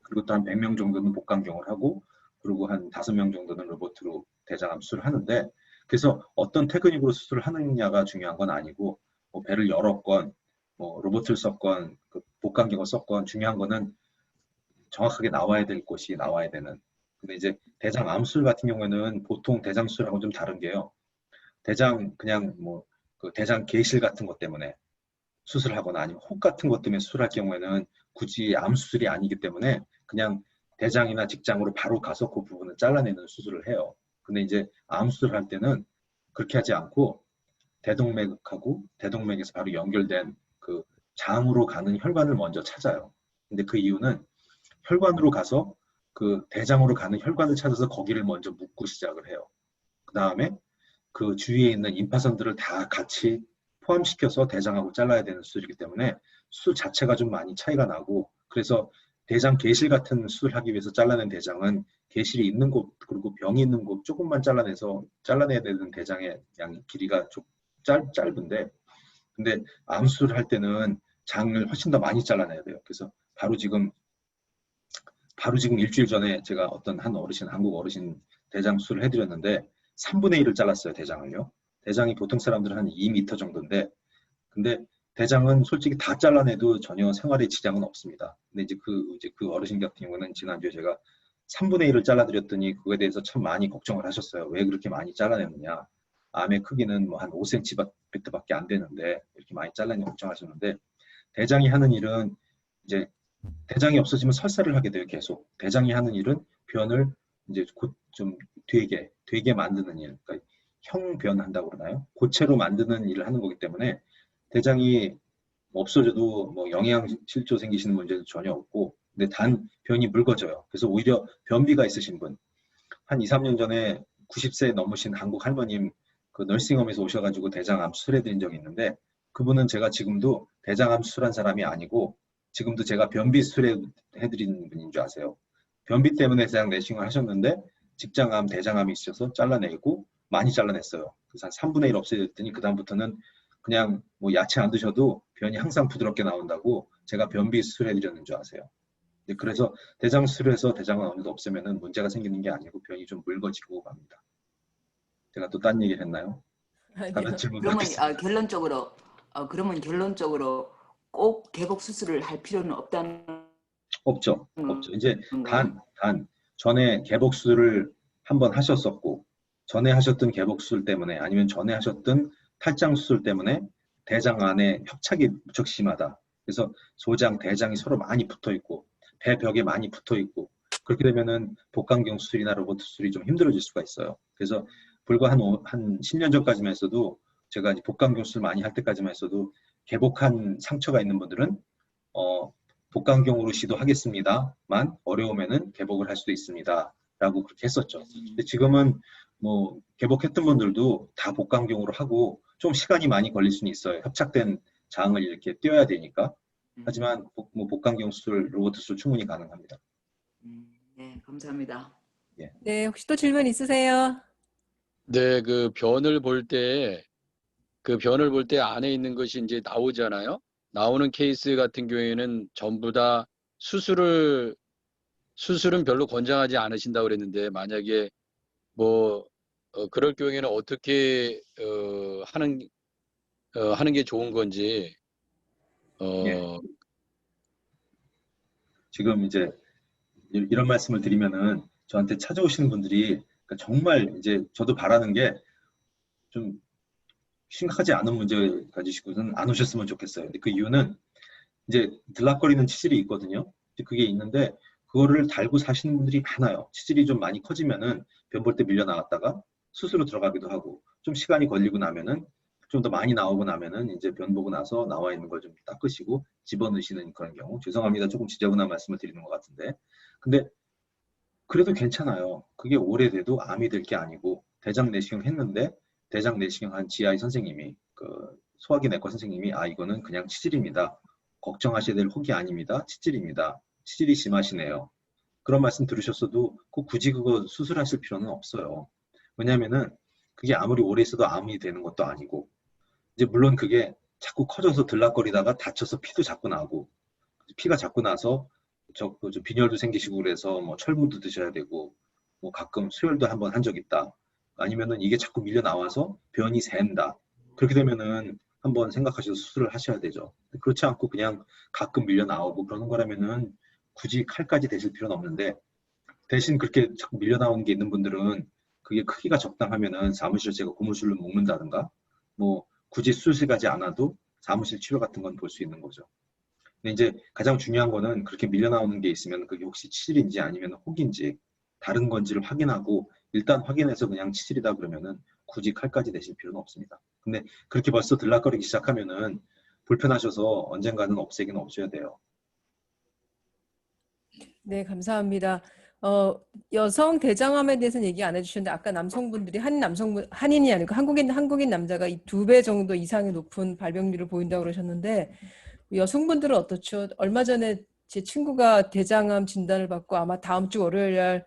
그리고 또 한 100명 정도는 복강경을 하고 그리고 한 5명 정도는 로봇으로 대장암 수술을 하는데 그래서 어떤 테크닉으로 수술을 하느냐가 중요한 건 아니고 뭐 배를 열었건 뭐 로봇을 썼건 그 복강경을 썼건 중요한 거는 정확하게 나와야 될 곳이 나와야 되는. 근데 이제 대장암 수술 같은 경우에는 보통 대장 수술하고는 좀 다른 게요. 그냥 뭐 그 대장 개실 같은 것 때문에 수술하거나 아니면 혹 같은 것 때문에 수술할 경우에는 굳이 암 수술이 아니기 때문에 그냥 대장이나 직장으로 바로 가서 그 부분을 잘라내는 수술을 해요. 근데 이제 암 수술을 할 때는 그렇게 하지 않고 대동맥하고 대동맥에서 바로 연결된 그 장으로 가는 혈관을 먼저 찾아요. 근데 그 이유는 혈관으로 가서 그 대장으로 가는 혈관을 찾아서 거기를 먼저 묶고 시작을 해요. 그 다음에 그 주위에 있는 임파선들을 다 같이 포함시켜서 대장하고 잘라야 되는 수술이기 때문에 수술 자체가 좀 많이 차이가 나고 그래서 대장 개실 같은 수술하기 위해서 잘라낸 대장은 개실이 있는 곳 그리고 병이 있는 곳 조금만 잘라내야 되는 대장의 양 길이가 좀 짧은데 근데 암 수술을 할 때는 장을 훨씬 더 많이 잘라내야 돼요. 그래서 바로 지금 일주일 전에 제가 어떤 한국 어르신 대장 수술을 해드렸는데 3분의 1을 잘랐어요. 대장을요. 대장이 보통 사람들은 한 2m 정도인데 근데 대장은 솔직히 다 잘라내도 전혀 생활에 지장은 없습니다. 근데 이제 그 어르신 같은 경우는 지난주에 제가 3분의 1을 잘라드렸더니 그거에 대해서 참 많이 걱정을 하셨어요. 왜 그렇게 많이 잘라냈느냐. 암의 크기는 뭐 한 5cm밖에 안 되는데 이렇게 많이 잘라내 걱정하셨는데 대장이 하는 일은 이제 대장이 없어지면 설사를 하게 돼요. 계속. 대장이 하는 일은 변을 이제 곧 좀 되게 만드는 일. 그러니까 형변한다고 그러나요? 고체로 만드는 일을 하는 거기 때문에 대장이 없어져도 뭐 영양실조 생기시는 문제는 전혀 없고 근데 단 변이 묽어져요. 그래서 오히려 변비가 있으신 분, 한 2, 3년 전에 90세 넘으신 한국 할머님 그 널싱홈에서 오셔가지고 대장암 수술해드린 적이 있는데 그분은 제가 지금도 대장암 수술한 사람이 아니고 지금도 제가 변비 수술해드린 분인 줄 아세요. 변비 때문에 대장 내시경을 하셨는데 직장암, 대장암이 있어서 잘라내고 많이 잘라냈어요. 그래서 한 3분의 1 없애졌더니 그 다음부터는 그냥 뭐 야채 안 드셔도 변이 항상 부드럽게 나온다고 제가 변비 수술해드렸는 줄 아세요. 그래서 대장 수술해서 대장을 어느 정도 없애면은 문제가 생기는 게 아니고 변이 좀 묽어지고 갑니다. 제가 또 딴 얘기를 했나요? 다른 아니요. 질문 그러면 받겠습니다. 결론적으로 꼭 개복 수술을 할 필요는 없다는 없죠. 이제 건가요? 단 전에 개복 수술을 한번 하셨었고 전에 하셨던 개복 수술 때문에 아니면 전에 하셨던 탈장 수술 때문에 대장 안에 협착이 무척 심하다. 그래서 소장, 대장이 서로 많이 붙어 있고 배 벽에 많이 붙어 있고 그렇게 되면은 복강경 수술이나 로봇 수술이 좀 힘들어질 수가 있어요. 그래서 불과 한 10년 전까지만 했어도 제가 이제 복강경 수술 많이 할 때까지만 했어도 개복한 상처가 있는 분들은 복강경으로 시도하겠습니다만 어려우면은 개복을 할 수도 있습니다. 라고 그렇게 했었죠. 근데 지금은 뭐 개복했던 분들도 다 복강경으로 하고 좀 시간이 많이 걸릴 수는 있어요. 협착된 장을 이렇게 띄어야 되니까. 하지만 복강경 수술, 로봇 수술 충분히 가능합니다. 네, 감사합니다. 네, 혹시 또 질문 있으세요? 네, 그 변을 볼 때 안에 있는 것이 이제 나오잖아요. 나오는 케이스 같은 경우에는 전부 다 수술은 별로 권장하지 않으신다고 그랬는데 만약에 그럴 경우에는 어떻게 하는 게 좋은 건지 예. 지금 이제 이런 말씀을 드리면은 저한테 찾아오시는 분들이 그러니까 정말 이제 저도 바라는 게 좀 심각하지 않은 문제 가지시고는 안 오셨으면 좋겠어요. 근데 그 이유는 이제 들락거리는 치질이 있거든요. 그게 있는데 그거를 달고 사시는 분들이 많아요. 치질이 좀 많이 커지면은 변 볼 때 밀려 나왔다가 수술로 들어가기도 하고 좀 시간이 걸리고 나면은 좀 더 많이 나오고 나면은 이제 변 보고 나서 나와 있는 걸 좀 닦으시고 집어넣으시는 그런 경우. 죄송합니다. 조금 지저분한 말씀을 드리는 것 같은데. 근데 그래도 괜찮아요. 그게 오래돼도 암이 될 게 아니고 대장 내시경 했는데 대장 내시경 한 GI 선생님이 그 소화기 내과 선생님이 이거는 그냥 치질입니다. 걱정하셔야 될 혹이 아닙니다. 치질입니다. 치질이 심하시네요. 그런 말씀 들으셨어도 꼭 굳이 그거 수술하실 필요는 없어요. 왜냐면은 그게 아무리 오래 있어도 암이 되는 것도 아니고 이제 물론 그게 자꾸 커져서 들락거리다가 다쳐서 피도 자꾸 나고 피가 자꾸 나서 좀 빈혈도 생기시고 그래서 뭐 철분도 드셔야 되고 뭐 가끔 수혈도 한번 한 적 있다. 아니면은 이게 자꾸 밀려 나와서 변이 샌다. 그렇게 되면은 한번 생각하셔서 수술을 하셔야 되죠. 그렇지 않고 그냥 가끔 밀려 나오고 그러는 거라면은 굳이 칼까지 대실 필요는 없는데 대신 그렇게 자꾸 밀려 나오는 게 있는 분들은 그게 크기가 적당하면은 사무실에 제가 고무줄로 묶는다든가 뭐 굳이 수술실 가지 않아도 사무실 치료 같은 건 볼 수 있는 거죠. 근데 이제 가장 중요한 거는 그렇게 밀려 나오는 게 있으면 그게 혹시 치질인지 아니면 혹인지 다른 건지를 확인하고 일단 확인해서 그냥 치질이다 그러면은 굳이 칼까지 대실 필요는 없습니다. 근데 그렇게 벌써 들락거리기 시작하면은 불편하셔서 언젠가는 없애긴 없애야 돼요. 네, 감사합니다. 여성 대장암에 대해서는 얘기 안 해주셨는데 아까 남성분들이 한인이 아니고 한국인 남자가 이 2배 정도 이상의 높은 발병률을 보인다고 그러셨는데 여성분들은 어떻죠? 얼마 전에 제 친구가 대장암 진단을 받고 아마 다음 주 월요일 날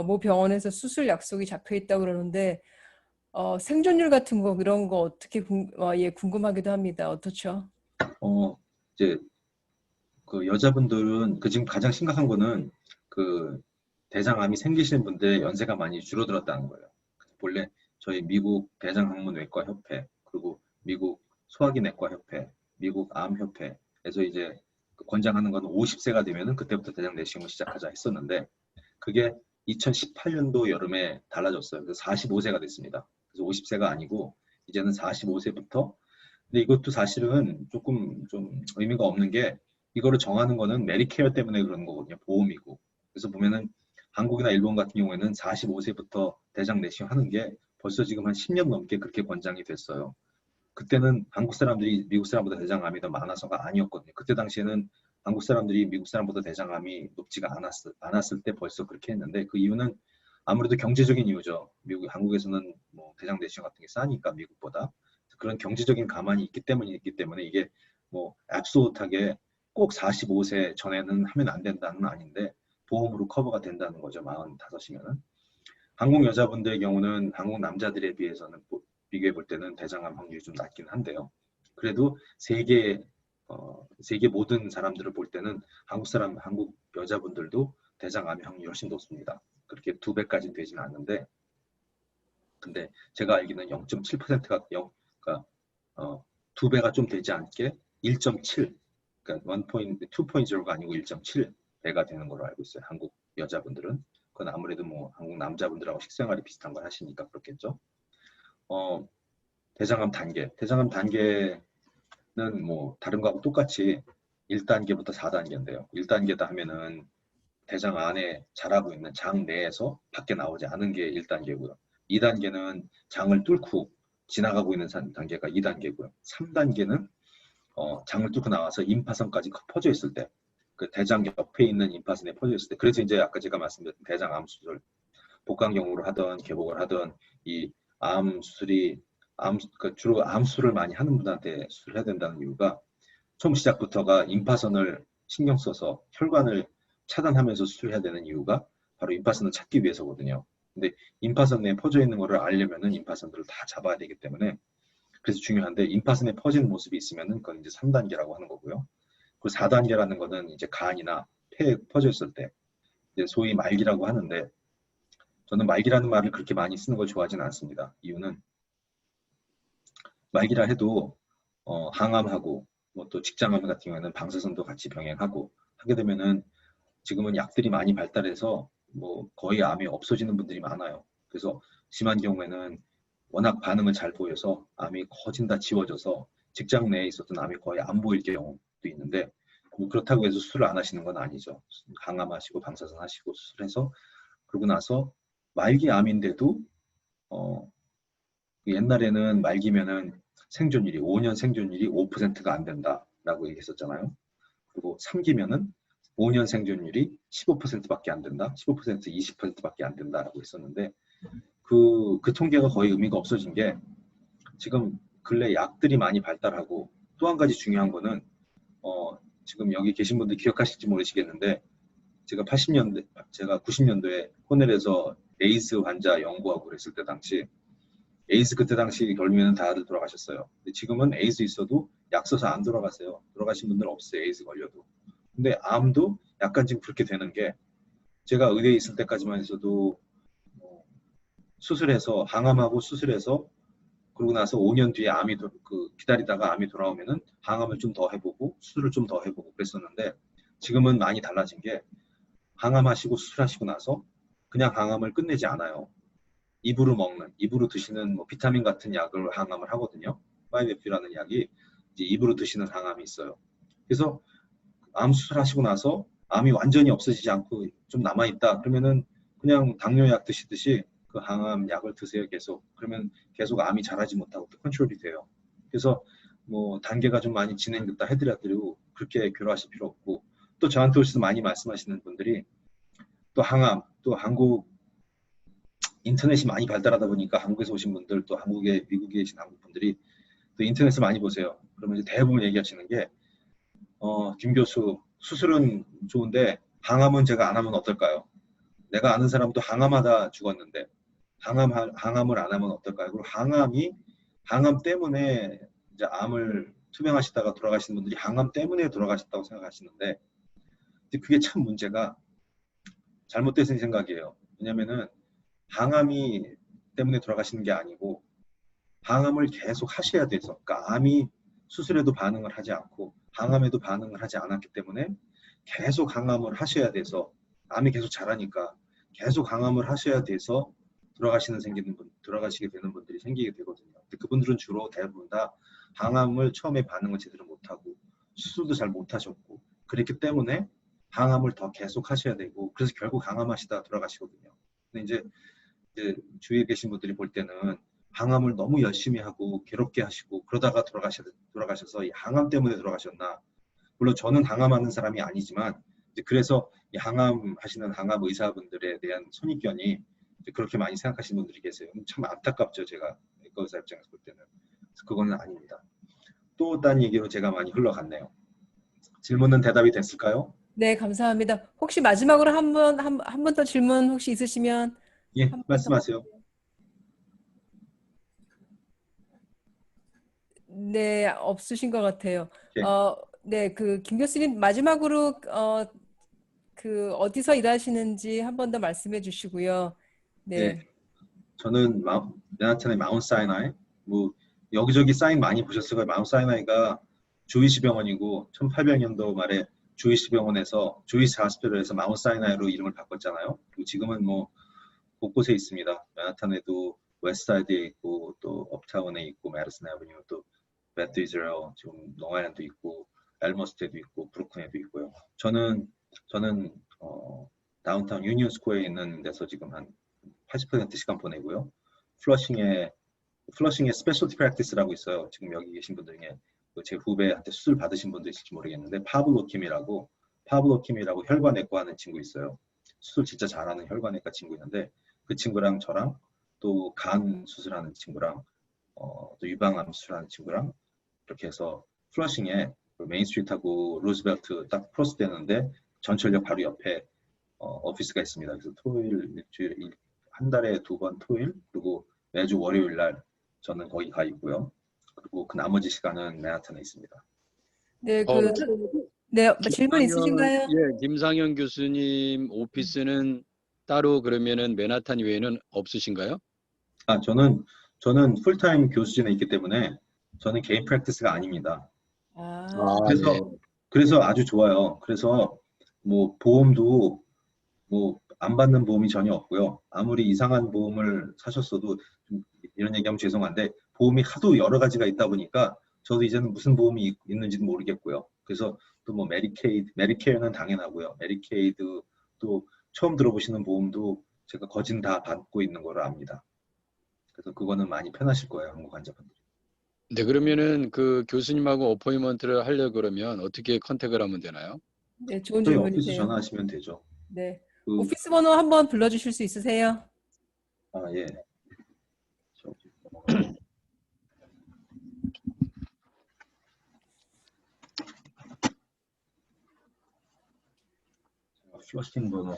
모 병원에서 수술 약속이 잡혀 있다고 그러는데 생존율 같은 거 이런 거 어떻게 예, 궁금하기도 합니다. 어떻죠? 이제 그 여자분들은 지금 가장 심각한 거는 그 대장암이 생기시는 분들의 연세가 많이 줄어들었다는 거예요. 본래 저희 미국 대장학문외과 협회, 그리고 미국 소화기내과 협회, 미국 암협회에서 이제 권장하는 건 50세가 되면은 그때부터 대장 내시경을 시작하자 했었는데, 그게 2018년도 여름에 달라졌어요. 그래서 45세가 됐습니다. 그래서 50세가 아니고 이제는 45세부터. 근데 이것도 사실은 조금 좀 의미가 없는 게, 이거를 정하는 거는 메디케어 때문에 그러는 거거든요. 보험이고. 그래서 보면은 한국이나 일본 같은 경우에는 45세부터 대장 내시경 하는 게 벌써 지금 한 10년 넘게 그렇게 권장이 됐어요. 그때는 한국 사람들이 미국 사람보다 대장암이 더 많아서가 아니었거든요. 그때 당시에는 한국 사람들이 미국 사람보다 대장암이 높지가 않았을 때 벌써 그렇게 했는데, 그 이유는 아무래도 경제적인 이유죠. 한국에서는 뭐 대장 내시경 같은 게 싸니까 미국보다. 그런 경제적인 가만이 있기 때문에 이게 뭐 앱소웃하게 꼭 45세 전에는 하면 안 된다는 건 아닌데 보험으로 커버가 된다는 거죠. 45이면은. 한국 여자분들의 경우는 한국 남자들에 비해서는 비교해 볼 때는 대장암 확률이 좀 낮긴 한데요. 그래도 세계 모든 사람들을 볼 때는 한국 여자분들도 대장암의 확률이 훨씬 높습니다. 그렇게 2배까지는 되지는 않는데, 근데 제가 알기로는 0.7%가 그러니까 2배가 좀 되지 않게 1.7, 그러니까 2.0가 아니고 1.7배가 되는 걸로 알고 있어요. 한국 여자분들은. 그건 아무래도 뭐 한국 남자분들하고 식생활이 비슷한 걸 하시니까 그렇겠죠. 대장암 단계는 뭐 다른 거하고 똑같이 1단계부터 4단계인데요. 1단계다 하면은 대장 안에 자라고 있는 장 내에서 밖에 나오지 않은 게 1단계고요. 2단계는 장을 뚫고 지나가고 있는 단계가 2단계고요. 3단계는 장을 뚫고 나와서 임파선까지 퍼져 있을 때, 그 대장 옆에 있는 임파선에 퍼져 있을 때, 그래서 이제 아까 제가 말씀드렸던 대장암 수술, 복강경으로 하던 개복을 하던 이 암 수술이 주로 암 수술을 많이 하는 분한테 수술해야 된다는 이유가, 처음 시작부터가 임파선을 신경 써서 혈관을 차단하면서 수술해야 되는 이유가 바로 임파선을 찾기 위해서거든요. 근데 임파선 내에 퍼져 있는 거를 알려면은 임파선들을 다 잡아야 되기 때문에, 그래서 중요한데, 임파선에 퍼지는 모습이 있으면은 그건 이제 3단계라고 하는 거고요. 그리고 4단계라는 거는 이제 간이나 폐에 퍼져 있을 때, 이제 소위 말기라고 하는데, 저는 말기라는 말을 그렇게 많이 쓰는 걸 좋아하지는 않습니다. 이유는 말기라 해도 항암하고 뭐 또 직장암 같은 경우에는 방사선도 같이 병행하고 하게 되면은, 지금은 약들이 많이 발달해서 뭐 거의 암이 없어지는 분들이 많아요. 그래서 심한 경우에는 워낙 반응을 잘 보여서 암이 커진다 지워져서 직장 내에 있었던 암이 거의 안 보일 경우도 있는데, 뭐 그렇다고 해서 수술을 안 하시는 건 아니죠. 항암하시고 방사선 하시고 수술해서, 그러고 나서 말기 암인데도 옛날에는 말기면은 5년 생존율이 5%가 안 된다라고 얘기했었잖아요. 그리고 3기면은 5년 생존율이 15%밖에 안 된다, 15%, 20%밖에 안 된다라고 했었는데, 그 통계가 거의 의미가 없어진 게, 지금 근래 약들이 많이 발달하고, 또 한 가지 중요한 거는 지금 여기 계신 분들 기억하실지 모르시겠는데, 제가 90년도에 코넬에서 에이즈 환자 연구하고 그랬을 때 당시, 에이즈 그때 당시 걸리면 다들 돌아가셨어요. 근데 지금은 에이즈 있어도 약 써서 안 돌아가세요. 돌아가신 분들 없어요, 에이즈 걸려도. 근데 암도 약간 지금 그렇게 되는 게, 제가 의대에 있을 때까지만 해서도 수술해서, 항암하고 수술해서 그러고 나서 5년 뒤에 기다리다가 암이 돌아오면은 항암을 좀 더 해보고 수술을 좀 더 해보고 그랬었는데, 지금은 많이 달라진 게, 항암하시고 수술하시고 나서 그냥 항암을 끝내지 않아요. 입으로 드시는 뭐 비타민 같은 약을 항암을 하거든요. 5FP라는 약이 이제 입으로 드시는 항암이 있어요. 그래서 암 수술하시고 나서 암이 완전히 없어지지 않고 좀 남아있다 그러면은 그냥 당뇨약 드시듯이 그 항암 약을 드세요, 계속. 그러면 계속 암이 자라지 못하고 또 컨트롤이 돼요. 그래서 뭐 단계가 좀 많이 진행됐다 해드려도 그렇게 괴로워하실 필요 없고, 또 저한테 오셔서 많이 말씀하시는 분들이, 또 항암, 또 한국 인터넷이 많이 발달하다 보니까 한국에서 오신 분들, 또 미국에 계신 한국 분들이 또 인터넷을 많이 보세요. 그러면 이제 대부분 얘기하시는 게, 김 교수, 수술은 좋은데 항암은 제가 안 하면 어떨까요? 내가 아는 사람도 항암하다 죽었는데 항암을 안 하면 어떨까요? 그리고 항암 때문에 이제 암을 투병하시다가 돌아가시는 분들이 항암 때문에 돌아가셨다고 생각하시는데 그게 참 문제가 잘못된 생각이에요. 왜냐면은 항암이 때문에 돌아가시는 게 아니고 항암을 계속 하셔야 돼서, 그러니까 암이 수술에도 반응을 하지 않고 항암에도 반응을 하지 않았기 때문에 계속 항암을 하셔야 돼서, 암이 계속 자라니까 계속 항암을 하셔야 돼서 돌아가시게 되는 분들이 생기게 되거든요. 근데 그분들은 주로 대부분 다 항암을 처음에 반응을 제대로 못하고 수술도 잘 못하셨고 그랬기 때문에 항암을 더 계속 하셔야 되고, 그래서 결국 항암하시다가 돌아가시거든요. 근데 이제 주위에 계신 분들이 볼 때는 항암을 너무 열심히 하고 괴롭게 하시고 그러다가 돌아가셔서 이 항암 때문에 돌아가셨나. 물론 저는 항암하는 사람이 아니지만 이제 그래서 이 항암하시는 항암 의사분들에 대한 선입견이 이제 그렇게 많이 생각하시는 분들이 계세요. 참 안타깝죠. 제가 내과 의사 입장에서 볼 때는. 그래서 그거는 아닙니다. 또 딴 얘기로 제가 많이 흘러갔네요. 질문은 대답이 됐을까요? 네, 감사합니다. 혹시 마지막으로 한 번 더 질문 혹시 있으시면 예, 한번 더. 말씀하세요. 네, 없으신 것 같아요. 예. 네, 김 교수님 마지막으로 어디서 일하시는지 한 번 더 말씀해 주시고요. 네. 네. 저는 맨하탄의 마운트 사이나이, 뭐 여기저기 사인 많이 보셨을 거예요. 마운트 사이나이가 주이시 병원이고 1800년도 말에 주이시 병원에서 주이시 하스피털에서 마운트 사이나이로 이름을 바꿨잖아요. 그리고 지금은 뭐 곳곳에 있습니다. 맨하탄에도 웨스트사이드에 있고 또 업타운에 있고 메디슨 애버뉴, 또 배트 이즈레일, 지금 롱아일랜드 있고 엘머스테도 있고 브루클린에도 있고요. 저는 다운타운 유니온 스퀘어에 있는 데서 지금 한 80% 시간 보내고요. 플러싱에 스페셜티 프랙티스라고 있어요. 지금 여기 계신 분들 중에 제 후배한테 수술 받으신 분도 있을지 모르겠는데 파블로 킴이라고 혈관내과 하는 친구 있어요. 수술 진짜 잘하는 혈관내과 친구 있는데 그 친구랑 저랑 또 간 수술하는 친구랑 또 유방암 수술하는 친구랑 이렇게 해서 플러싱에 메인 스트리트하고 루즈벨트 딱 크로스 되는데 전철역 바로 옆에 오피스가 있습니다. 그래서 토요일 일주일에 한 달에 2번 토요일, 그리고 매주 월요일 날 저는 거기 가 있고요. 그리고 그 나머지 시간은 맨하탄에 있습니다. 네, 네, 질문 있으신가요? 예, 김상현 교수님 오피스는 따로 그러면은 맨하탄 외에는 없으신가요? 아, 저는 풀타임 교수진에 있기 때문에 저는 개인 프랙티스가 아닙니다. 그래서 아주 좋아요. 그래서 뭐 보험도 뭐 안 받는 보험이 전혀 없고요. 아무리 이상한 보험을 사셨어도, 좀 이런 얘기하면 죄송한데 보험이 하도 여러 가지가 있다 보니까 저도 이제는 무슨 보험이 있는지도 모르겠고요. 그래서 또 뭐 메디케어는 당연하고요. 메디케이드 또 처음 들어보시는 보험도 제가 거진 다 받고 있는 거로 압니다. 그래서 그거는 많이 편하실 거예요, 한국 환자분들이. 네, 그러면은 그 교수님하고 어포인먼트를 하려 그러면 어떻게 컨택을 하면 되나요? 네, 좋은 저희 오피스 질문이세요. 전화하시면 되죠. 네. 오피스 번호 한번 불러주실 수 있으세요? 아, 예. 플러싱 번호.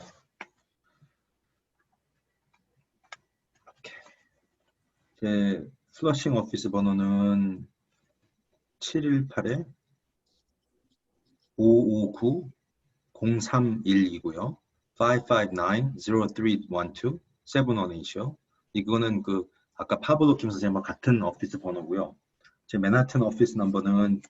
제 플러싱 오피스 번호는 718-559-0312고요. 559-0312 718이죠. 이거는 아까 파블로 킴 선생님과 같은 오피스 번호고요. 제 맨하탄 오피스 넘버는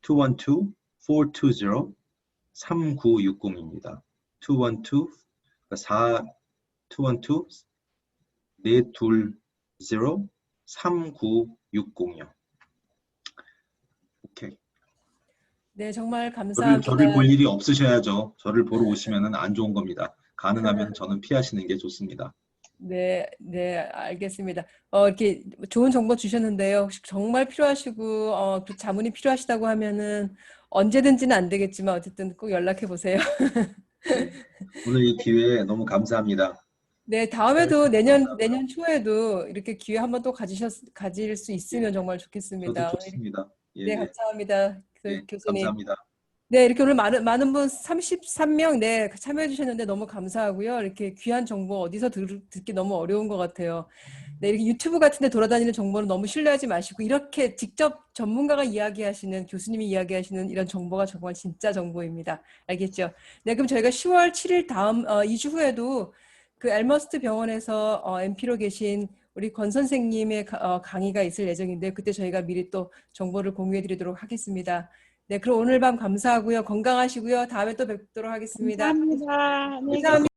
212-420-3960입니다. 212-420-3960이요. 오케이. 네, 정말 감사합니다. 저를 볼 일이 없으셔야죠. 저를 보러 오시면은 안 좋은 겁니다. 가능하면 저는 피하시는 게 좋습니다. 네, 네, 알겠습니다. 이렇게 좋은 정보 주셨는데요. 혹시 정말 필요하시고 그 자문이 필요하시다고 하면은 언제든지는 안 되겠지만 어쨌든 꼭 연락해 보세요. 오늘 이 기회에 너무 감사합니다. 네, 다음에도 내년 초에도 이렇게 기회 한번 또 가질 수 있으면 정말 좋겠습니다. 저도 좋습니다. 예, 네, 감사합니다. 예, 교수님. 감사합니다. 네, 이렇게 오늘 많은 분 33명 네, 참여해 주셨는데 너무 감사하고요. 이렇게 귀한 정보 어디서 듣기 너무 어려운 것 같아요. 네, 이렇게 유튜브 같은 데 돌아다니는 정보는 너무 신뢰하지 마시고 이렇게 직접 전문가가 이야기하시는 교수님이 이야기하시는 이런 정보가 정말 진짜 정보입니다. 알겠죠? 네, 그럼 저희가 10월 7일 다음 2주 후에도 그 엘머스트 병원에서 MP로 계신 우리 권 선생님의 강의가 있을 예정인데 그때 저희가 미리 또 정보를 공유해 드리도록 하겠습니다. 네, 그럼 오늘 밤 감사하고요. 건강하시고요. 다음에 또 뵙도록 하겠습니다. 감사합니다. 안녕히 감사합니다.